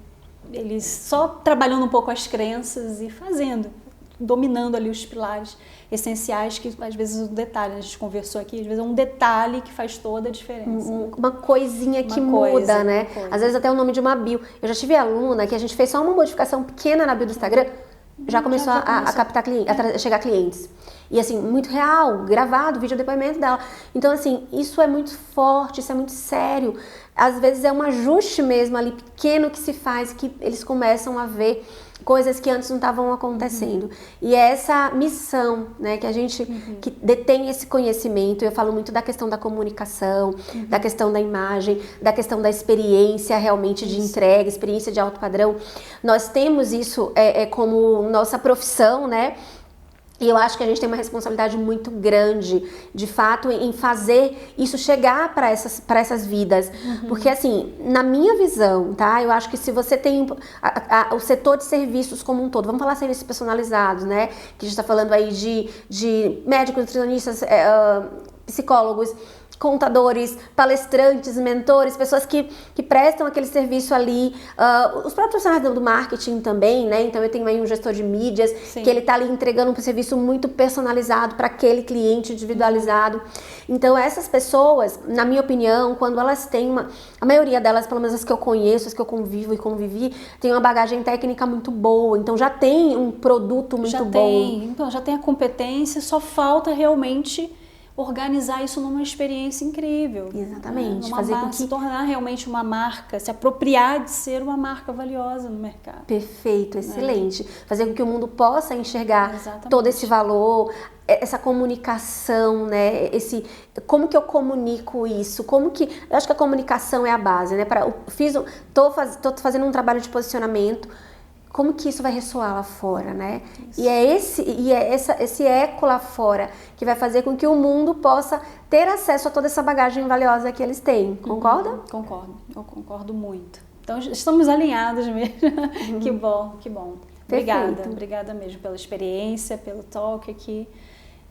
eles só trabalhando um pouco as crenças e fazendo, dominando ali os pilares essenciais, que às vezes o detalhe, a gente conversou aqui, às vezes é um detalhe que faz toda a diferença. Uma coisinha que muda, né? Às vezes até o nome de uma bio. Eu já tive aluna que a gente fez só uma modificação pequena na bio do Instagram, já começou a captar clientes, a chegar clientes. E assim, muito real, gravado, vídeo depoimento dela. Então assim, isso é muito forte, isso é muito sério. Às vezes é um ajuste mesmo ali, pequeno que se faz, que eles começam a ver coisas que antes não estavam acontecendo. E é essa missão, né, que a gente que detém esse conhecimento. Eu falo muito da questão da comunicação, da questão da imagem, da questão da experiência realmente de entrega, experiência de alto padrão. Nós temos isso como nossa profissão, né? E eu acho que a gente tem uma responsabilidade muito grande, de fato, em fazer isso chegar para essas vidas. Porque, assim, na minha visão, tá? Eu acho que se você tem o setor de serviços como um todo, vamos falar serviços personalizados, né? Que a gente está falando aí de médicos, nutricionistas, psicólogos, contadores, palestrantes, mentores, pessoas que prestam aquele serviço ali, os próprios profissionais do marketing também, né? Então eu tenho aí um gestor de mídias, que ele tá ali entregando um serviço muito personalizado para aquele cliente individualizado. Então essas pessoas, na minha opinião, quando elas têm a maioria delas, pelo menos as que eu conheço, as que eu convivo e convivi, tem uma bagagem técnica muito boa, então já tem um produto muito bom. Então já tem a competência, só falta realmente organizar isso numa experiência incrível. Exatamente. Se tornar realmente uma marca, se apropriar de ser uma marca valiosa no mercado. Perfeito, excelente. Fazer com que o mundo possa enxergar todo esse valor, essa comunicação, né? Como que eu comunico isso? Eu acho que a comunicação é a base, né? Tô fazendo um trabalho de posicionamento. Como que isso vai ressoar lá fora, né? Isso. E é esse eco lá fora que vai fazer com que o mundo possa ter acesso a toda essa bagagem valiosa que eles têm. Concorda? Concordo, eu concordo muito. Então estamos alinhados mesmo. Que bom, que bom. Obrigada mesmo pela experiência, pelo talk aqui,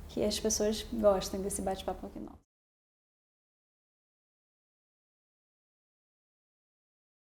que as pessoas gostem desse bate-papo aqui nosso.